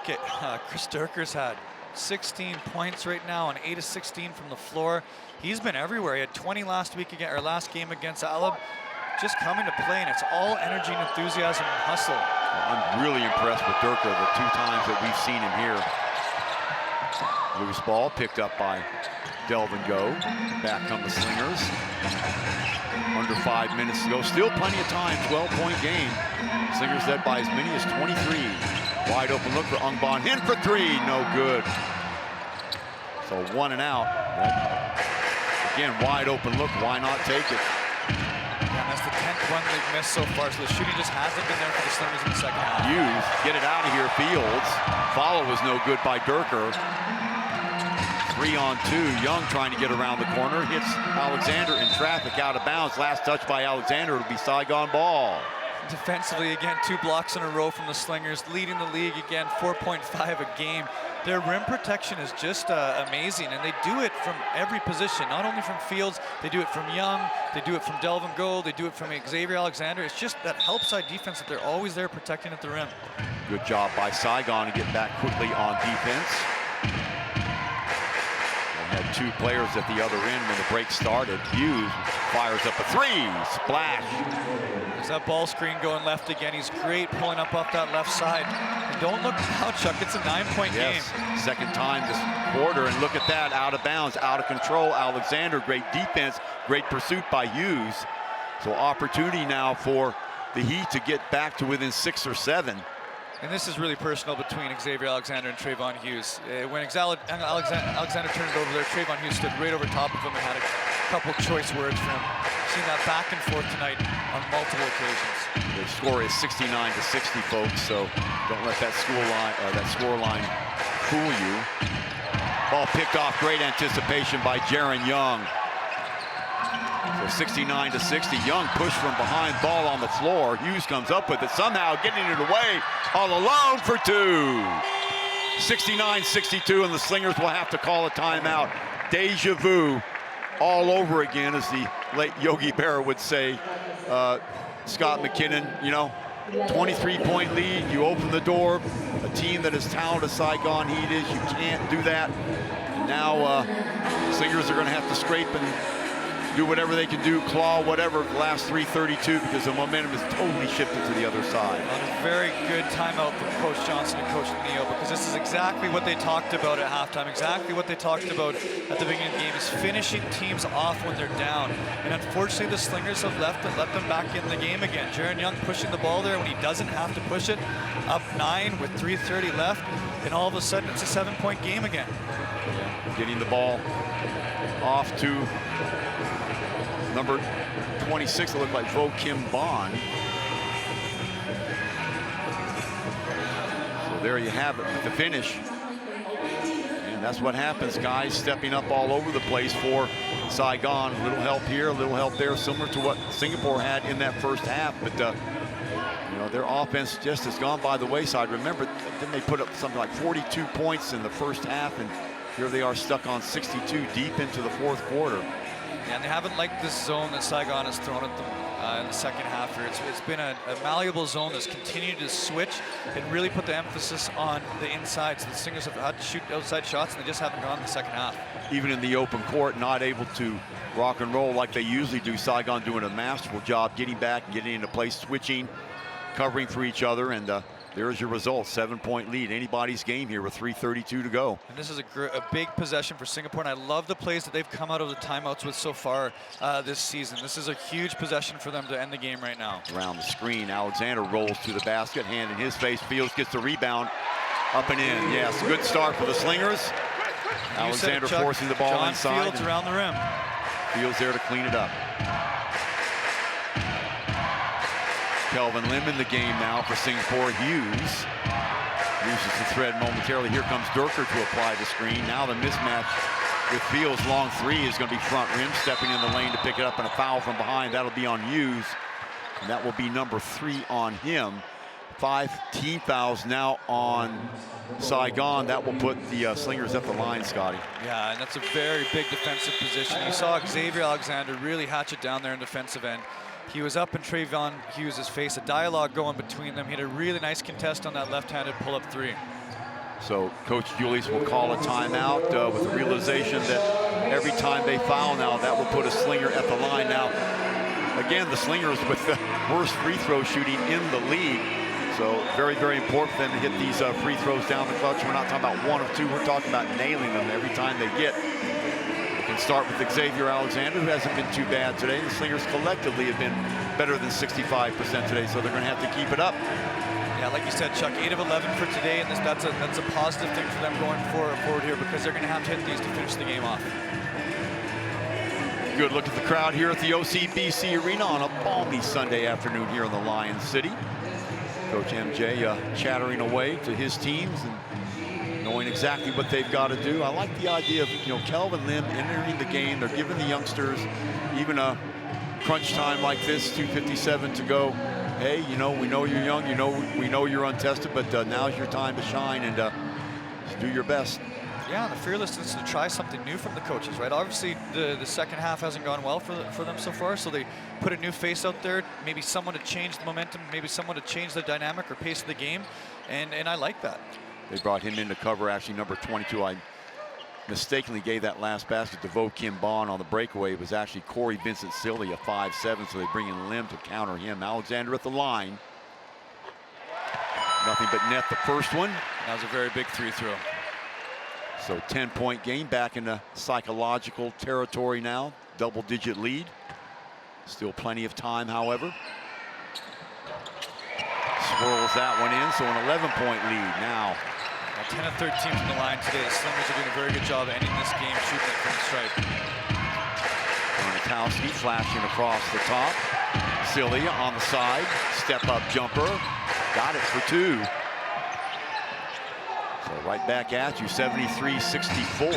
Speaker 2: Chris Durker's had. 16 points right now and 8 of 16 from the floor. He's been everywhere. He had 20 last week again, or last game against Alab. Just coming to play, and it's all energy and enthusiasm and hustle.
Speaker 1: I'm really impressed with Durker the 2 times that we've seen him here. Loose ball picked up by Delvin Go. Back come the Slingers. Under 5 minutes to go. Still plenty of time. 12-point game. Slingers led by as many as 23. Wide open look for Ungban. In for 3. No good. So 1 and out. Again, wide open look. Why not take it?
Speaker 2: Yeah, that's the 10th one they've missed so far. So the shooting just hasn't been there for the Slingers in the second half.
Speaker 1: Hughes, get it out of here. Fields. Follow was no good by Durker. 3 on 2. Young trying to get around the corner. Hits Alexander in traffic out of bounds. Last touch by Alexander. It'll be Saigon ball.
Speaker 2: Defensively, again, 2 blocks in a row from the Slingers, leading the league again, 4.5 a game. Their rim protection is just amazing, and they do it from every position, not only from Fields, they do it from Young, they do it from Delvin Go, they do it from Xavier Alexander. It's just that help side defense that they're always there protecting at the rim.
Speaker 1: Good job by Saigon to get back quickly on defense. They had 2 players at the other end when the break started. Hughes fires up a 3, splash.
Speaker 2: There's that ball screen going left again. He's great pulling up off that left side. And don't look now, Chuck, it's a 9-point game.
Speaker 1: Second time this quarter, and look at that, out of bounds, out of control. Alexander, great defense, great pursuit by Hughes. So opportunity now for the Heat to get back to within 6 or 7.
Speaker 2: And this is really personal between Xavier Alexander and Trayvon Hughes. When Alexander turned it over there, Trayvon Hughes stood right over top of him and had a couple choice words for him. Seen that back and forth tonight on multiple occasions.
Speaker 1: The score is 69-60, folks, so don't let that score line fool you. Ball picked off, great anticipation by Jaron Young. So 69-60, Young pushed from behind, ball on the floor. Hughes comes up with it, somehow getting it away, all alone for 2. 69-62, and the Slingers will have to call a timeout. Deja vu all over again, as the late Yogi Berra would say. Scott McKinnon, you know, 23-point lead, you open the door. A team that is talented as Saigon Heat is, you can't do that. And now Slingers are going to have to scrape and do whatever they can do, claw, whatever, the last 3:32, because the momentum is totally shifted to the other side.
Speaker 2: A very good timeout from Coach Johnson and Coach Neo, because this is exactly what they talked about at halftime, exactly what they talked about at the beginning of the game, is finishing teams off when they're down. And unfortunately, the Slingers have let them back in the game again. Jaron Young pushing the ball there when he doesn't have to push it, up 9 with 3:30 left, and all of a sudden it's a 7-point game again.
Speaker 1: Getting the ball off to number 26, it looked like Vo Kim Bon. So there you have it with the finish. And that's what happens, guys, stepping up all over the place for Saigon. A little help here, a little help there, similar to what Singapore had in that first half. But you know, their offense just has gone by the wayside. Remember, then they put up something like 42 points in the first half, and here they are stuck on 62 deep into the fourth quarter.
Speaker 2: Yeah, and they haven't liked this zone that Saigon has thrown at them in the second half here. It's been a malleable zone that's continued to switch and really put the emphasis on the inside. So the Slingers have had to shoot outside shots, and they just haven't gone in the second half.
Speaker 1: Even in the open court, not able to rock and roll like they usually do. Saigon doing a masterful job getting back and getting into place, switching, covering for each other, and there's your result, 7-point lead. Anybody's game here with 3:32 to go.
Speaker 2: And this is a big possession for Singapore, and I love the plays that they've come out of the timeouts with so far this season. This is a huge possession for them to end the game right now.
Speaker 1: Around the screen, Alexander rolls to the basket, hand in his face. Fields gets the rebound, up and in. Yes, good start for the Slingers. Alexander forcing the ball inside.
Speaker 2: Fields around the rim.
Speaker 1: Fields there to clean it up. Kelvin Lim in the game now for Singapore. Hughes loses the thread momentarily. Here comes Durker to apply the screen. Now the mismatch with Fields. Long three is going to be front rim, stepping in the lane to pick it up, and a foul from behind. That'll be on Hughes, and that will be number 3 on him. 5 team fouls now on Saigon. That will put the Slingers at the line, Scotty.
Speaker 2: Yeah, and that's a very big defensive position. You saw Xavier Alexander really hatch it down there in defensive end. He was up in Trayvon Hughes' face, a dialogue going between them. He had a really nice contest on that left-handed pull-up three.
Speaker 1: So Coach Julius will call a timeout with the realization that every time they foul now, that will put a Slinger at the line. Now, again, the Slingers with the worst free throw shooting in the league. So very, very important for them to hit these free throws down the clutch. We're not talking about 1 or 2. We're talking about nailing them every time they get. We can start with Xavier Alexander, who hasn't been too bad today. The Slingers collectively have been better than 65% today, so they're going to have to keep it up.
Speaker 2: Yeah, like you said, Chuck, 8 of 11 for today, and that's a positive thing for them going forward here, because they're going to have to hit these to finish the game off.
Speaker 1: Good look at the crowd here at the OCBC Arena on a balmy Sunday afternoon here in the Lion City. Coach MJ chattering away to his teams and knowing exactly what they've got to do. I like the idea of, you know, Kelvin Lim entering the game. They're giving the youngsters even a crunch time like this, 2:57 to go. Hey, you know, we know you're young, we know you're untested, but now's your time to shine and just do your best.
Speaker 2: Yeah, the fearlessness to try something new from the coaches, right? Obviously, the second half hasn't gone well for them so far, so they put a new face out there, maybe someone to change the momentum, maybe someone to change the dynamic or pace of the game, and I like that. They
Speaker 1: brought him in to cover, actually, number 22. I mistakenly gave that last basket to Vo Kim Bon on the breakaway. It was actually Corey Vincent Silly, a 5'7", so they bring in Lim to counter him. Alexander at the line. Nothing but net the first one.
Speaker 2: That was a very big free throw.
Speaker 1: So 10-point game, back into psychological territory now. Double-digit lead. Still plenty of time, however. Swirls that one in, so an 11-point lead now.
Speaker 2: 10 of 13 from the line today. The Slingers are doing a very good job of ending this game, shooting it from the stripe.
Speaker 1: Bernatowski flashing across the top. Cilia on the side. Step-up jumper. Got it for 2. So right back at you, 73-64.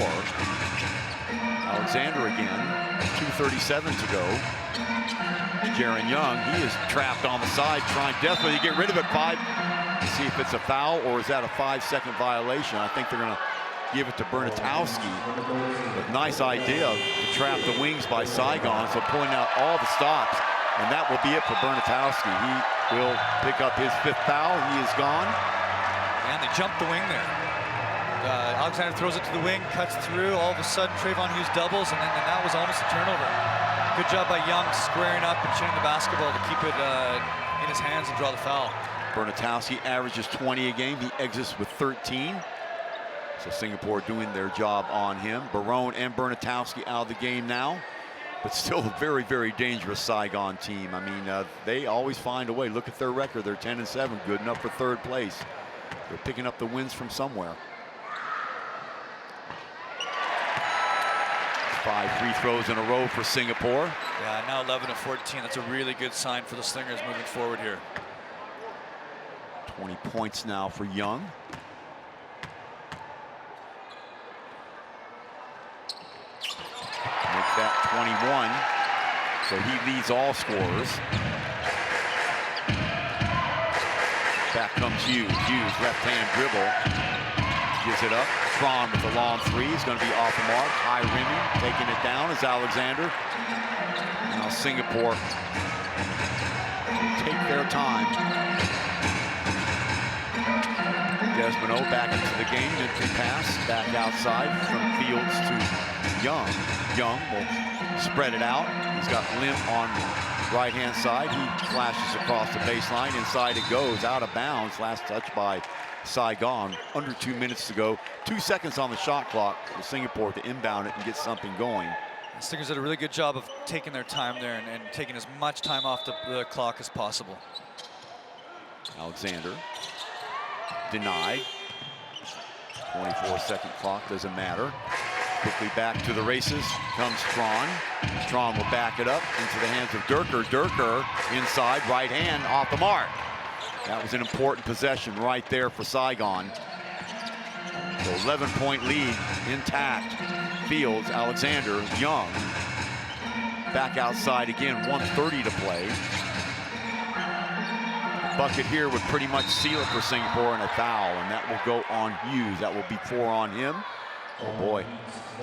Speaker 1: Alexander again, 2:37 to go. Jaron Young, he is trapped on the side, trying desperately to get rid of it. See if it's a foul or is that a 5-second violation. I think they're going to give it to Bernatowski. But nice idea to trap the wings by Saigon, so pulling out all the stops. And that will be it for Bernatowski. He will pick up his 5th foul. He is gone.
Speaker 2: And they jumped the wing there. Alexander throws it to the wing, cuts through. All of a sudden, Trayvon Hughes doubles, and that was almost a turnover. Good job by Young squaring up and shooting the basketball to keep it in his hands and draw the foul.
Speaker 1: Bernatowski averages 20 a game. He exits with 13. So Singapore doing their job on him. Barone and Bernatowski out of the game now. But still a very, very dangerous Saigon team. I mean, they always find a way. Look at their record. They're 10-7, good enough for 3rd place. They're picking up the wins from somewhere. 5 free throws in a row for Singapore.
Speaker 2: Yeah, now 11 of 14. That's a really good sign for the Slingers moving forward here.
Speaker 1: 20 points now for Young. Make that 21. So he leads all scorers. Back comes Hughes. Hughes, left-hand dribble. Gives it up. Tron with the long three. He's going to be off the mark. High rimming. Taking it down is Alexander. Now Singapore will take their time. Desmond back into the game. Entry pass. Back outside from Fields to Young. Young will spread it out. He's got Lim on right-hand side. He flashes across the baseline. Inside it goes. Out of bounds. Last touch by Saigon. Under 2 minutes to go. 2 seconds on the shot clock for Singapore to inbound it and get something going.
Speaker 2: The Slingers did a really good job of taking their time there and taking as much time off the clock as possible.
Speaker 1: Alexander denied. 24-second clock, doesn't matter. Quickly back to the races comes Tron. Tron will back it up into the hands of Durker. Durker inside, right hand, off the mark. That was an important possession right there for Saigon. So 11-point lead intact. Fields, Alexander, Young. Back outside again, 1:30 to play. The bucket here would pretty much seal it for Singapore, and a foul, and that will go on Hughes. That will be 4 on him. Oh boy,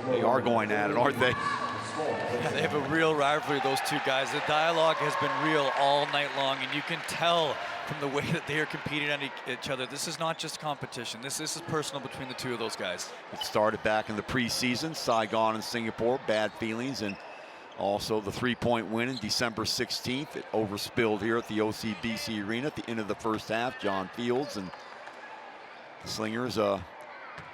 Speaker 1: they are going at it, aren't they?
Speaker 2: Yeah, they have a real rivalry, those two guys. The dialogue has been real all night long, and you can tell from the way that they are competing on each other. This is not just competition. This is personal between the two of those guys. It
Speaker 1: started back in the preseason, Saigon and Singapore, bad feelings, and also the 3-point win in December 16th. It overspilled here at the OCBC Arena at the end of the first half. John Fields and the Slingers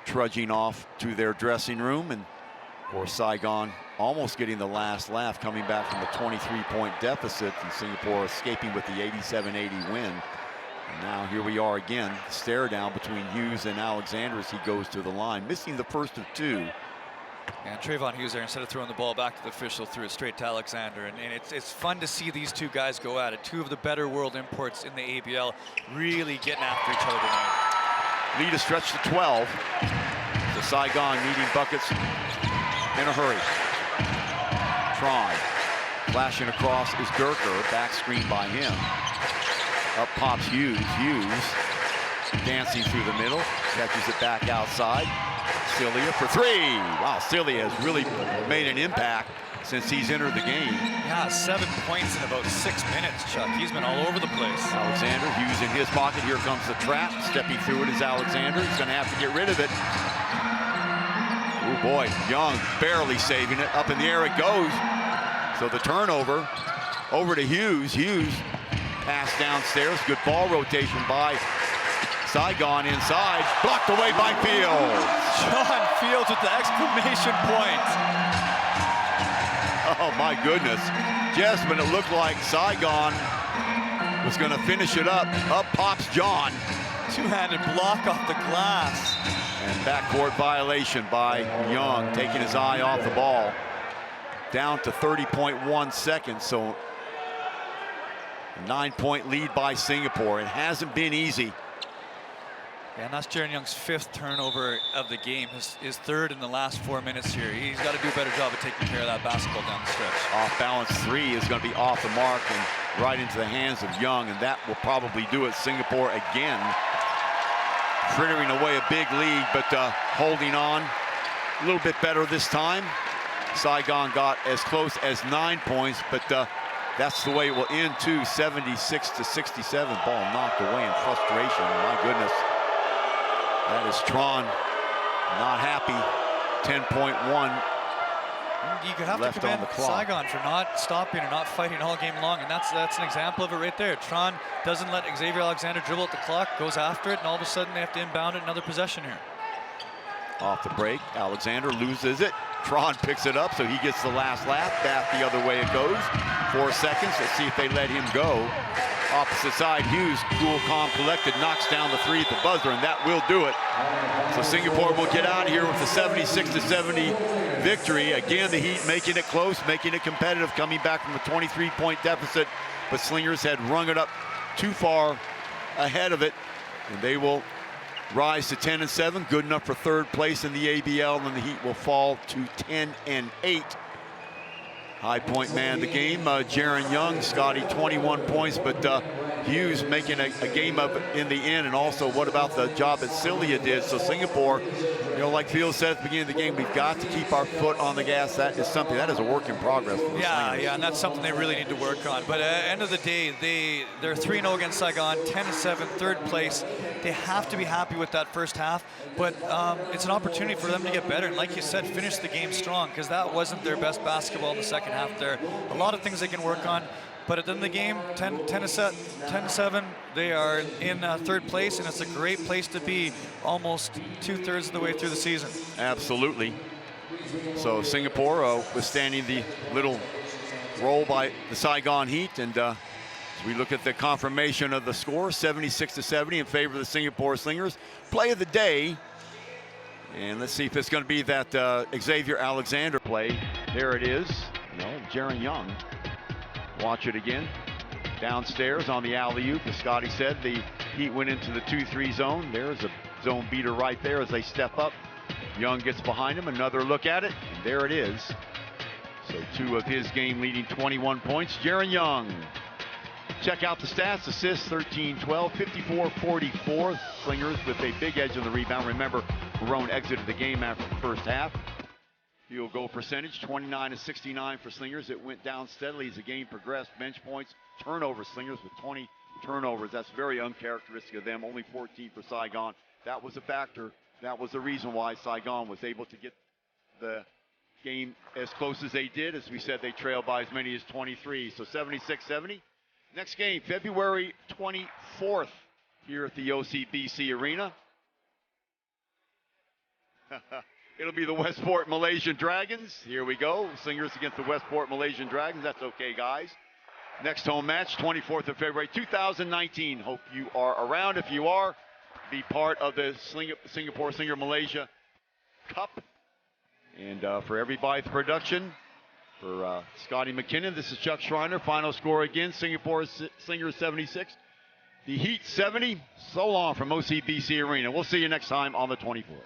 Speaker 1: trudging off to their dressing room, and of course Saigon almost getting the last laugh coming back from the 23-point deficit, and Singapore escaping with the 87-80 win. And now here we are again, stare down between Hughes and Alexander as he goes to the line, missing the first of 2.
Speaker 2: And Trayvon Hughes there, instead of throwing the ball back to the official, threw it straight to Alexander. And it's fun to see these two guys go at it. Two of the better world imports in the ABL really getting after each other tonight.
Speaker 1: Lead is stretched to 12. The Saigon needing buckets in a hurry. Tron flashing across is Durker, back screen by him. Up pops Hughes. Hughes dancing through the middle, catches it back outside. Cilia for 3. Wow, Cilia has really made an impact since he's entered the game.
Speaker 2: Yeah, 7 points in about 6 minutes, Chuck. He's been all over the place.
Speaker 1: Alexander, Hughes in his pocket. Here comes the trap. Stepping through it is Alexander. He's going to have to get rid of it. Oh boy, Young barely saving it. Up in the air it goes. So the turnover over to Hughes. Hughes pass downstairs. Good ball rotation by Saigon inside. Blocked away by Fields.
Speaker 2: John Fields with the exclamation point.
Speaker 1: Oh my goodness. Just when it looked like Saigon was going to finish it up pops John.
Speaker 2: Two-handed block off the glass.
Speaker 1: And backcourt violation by Young, taking his eye off the ball. Down to 30.1 seconds, so a 9-point lead by Singapore. It hasn't been easy.
Speaker 2: Yeah, and that's Jaren Young's 5th turnover of the game, his 3rd in the last 4 minutes here. He's got to do a better job of taking care of that basketball down the stretch.
Speaker 1: Off balance 3 is going to be off the mark and right into the hands of Young, and that will probably do it. Singapore again frittering away a big lead, but holding on a little bit better this time. Saigon got as close as 9 points, but that's the way it will end too. 76-67. Ball knocked away in frustration. My goodness. That is Tron not happy. 10.1.
Speaker 2: You could have
Speaker 1: left
Speaker 2: to commend
Speaker 1: on the clock.
Speaker 2: Saigon for not stopping or not fighting all game long, and that's an example of it right there. Tron doesn't let Xavier Alexander dribble at the clock, goes after it, and all of a sudden they have to inbound it, another possession here.
Speaker 1: Off the break, Alexander loses it. Tron picks it up, so he gets the last lap. Back the other way it goes. 4 seconds. Let's see if they let him go. Opposite side, Hughes, cool, calm, collected, knocks down the 3 at the buzzer, and that will do it. So Singapore will get out of here with a 76-70 victory. Again, the Heat making it close, making it competitive, coming back from a 23-point deficit, but Slingers had rung it up too far ahead of it, and they will rise to 10-7, good enough for 3rd place in the ABL, and the Heat will fall to 10-8. High point man of the game, Jaron Young, Scotty 21 points, but Hughes making a game of it in the end. And also, what about the job that Cilia did? So Singapore, you know, like Phil said at the beginning of the game, we've got to keep our foot on the gas. That is something, that is a work in progress for the Slingers.
Speaker 2: Yeah, and that's something they really need to work on. But at the end of the day, they're 3-0 against Saigon, 10-7, 3rd place. They have to be happy with that first half, but it's an opportunity for them to get better. And like you said, finish the game strong, because that wasn't their best basketball in the second half there. A lot of things they can work on, but at the end of the game, 10-7, they are in 3rd place, and it's a great place to be almost 2/3 of the way through the season.
Speaker 1: Absolutely. So Singapore withstanding the little roll by the Saigon Heat, and as we look at the confirmation of the score, 76-70 in favor of the Singapore Slingers. Play of the day, and let's see if it's going to be that Xavier Alexander play. There it is. No, Jaron Young. Watch it again. Downstairs on the alley-oop, as Scotty said, the Heat went into the 2-3 zone. There's a zone beater right there as they step up. Young gets behind him. Another look at it, and there it is. So 2 of his game-leading 21 points. Jaron Young. Check out the stats. Assists 13, 12, 54, 44. Slingers with a big edge on the rebound. Remember, Marone exited the game after the first half. Field goal percentage 29-69 for Slingers. It went down steadily as the game progressed. Bench points, turnovers. Slingers with 20 turnovers. That's very uncharacteristic of them. Only 14 for Saigon. That was a factor. That was the reason why Saigon was able to get the game as close as they did. As we said, they trailed by as many as 23. So 76-70. Next game, February 24th here at the OCBC Arena. It'll be the Westport Malaysian Dragons. Here we go. Slingers against the Westport Malaysian Dragons. That's okay, guys. Next home match, 24th of February, 2019. Hope you are around. If you are, be part of the Singapore Slinger Malaysia Cup. And for everybody at the production, for Scotty McKinnon, this is Chuck Schreiner. Final score again, Singapore Slingers 76. The Heat 70. So long from OCBC Arena. We'll see you next time on the 24th.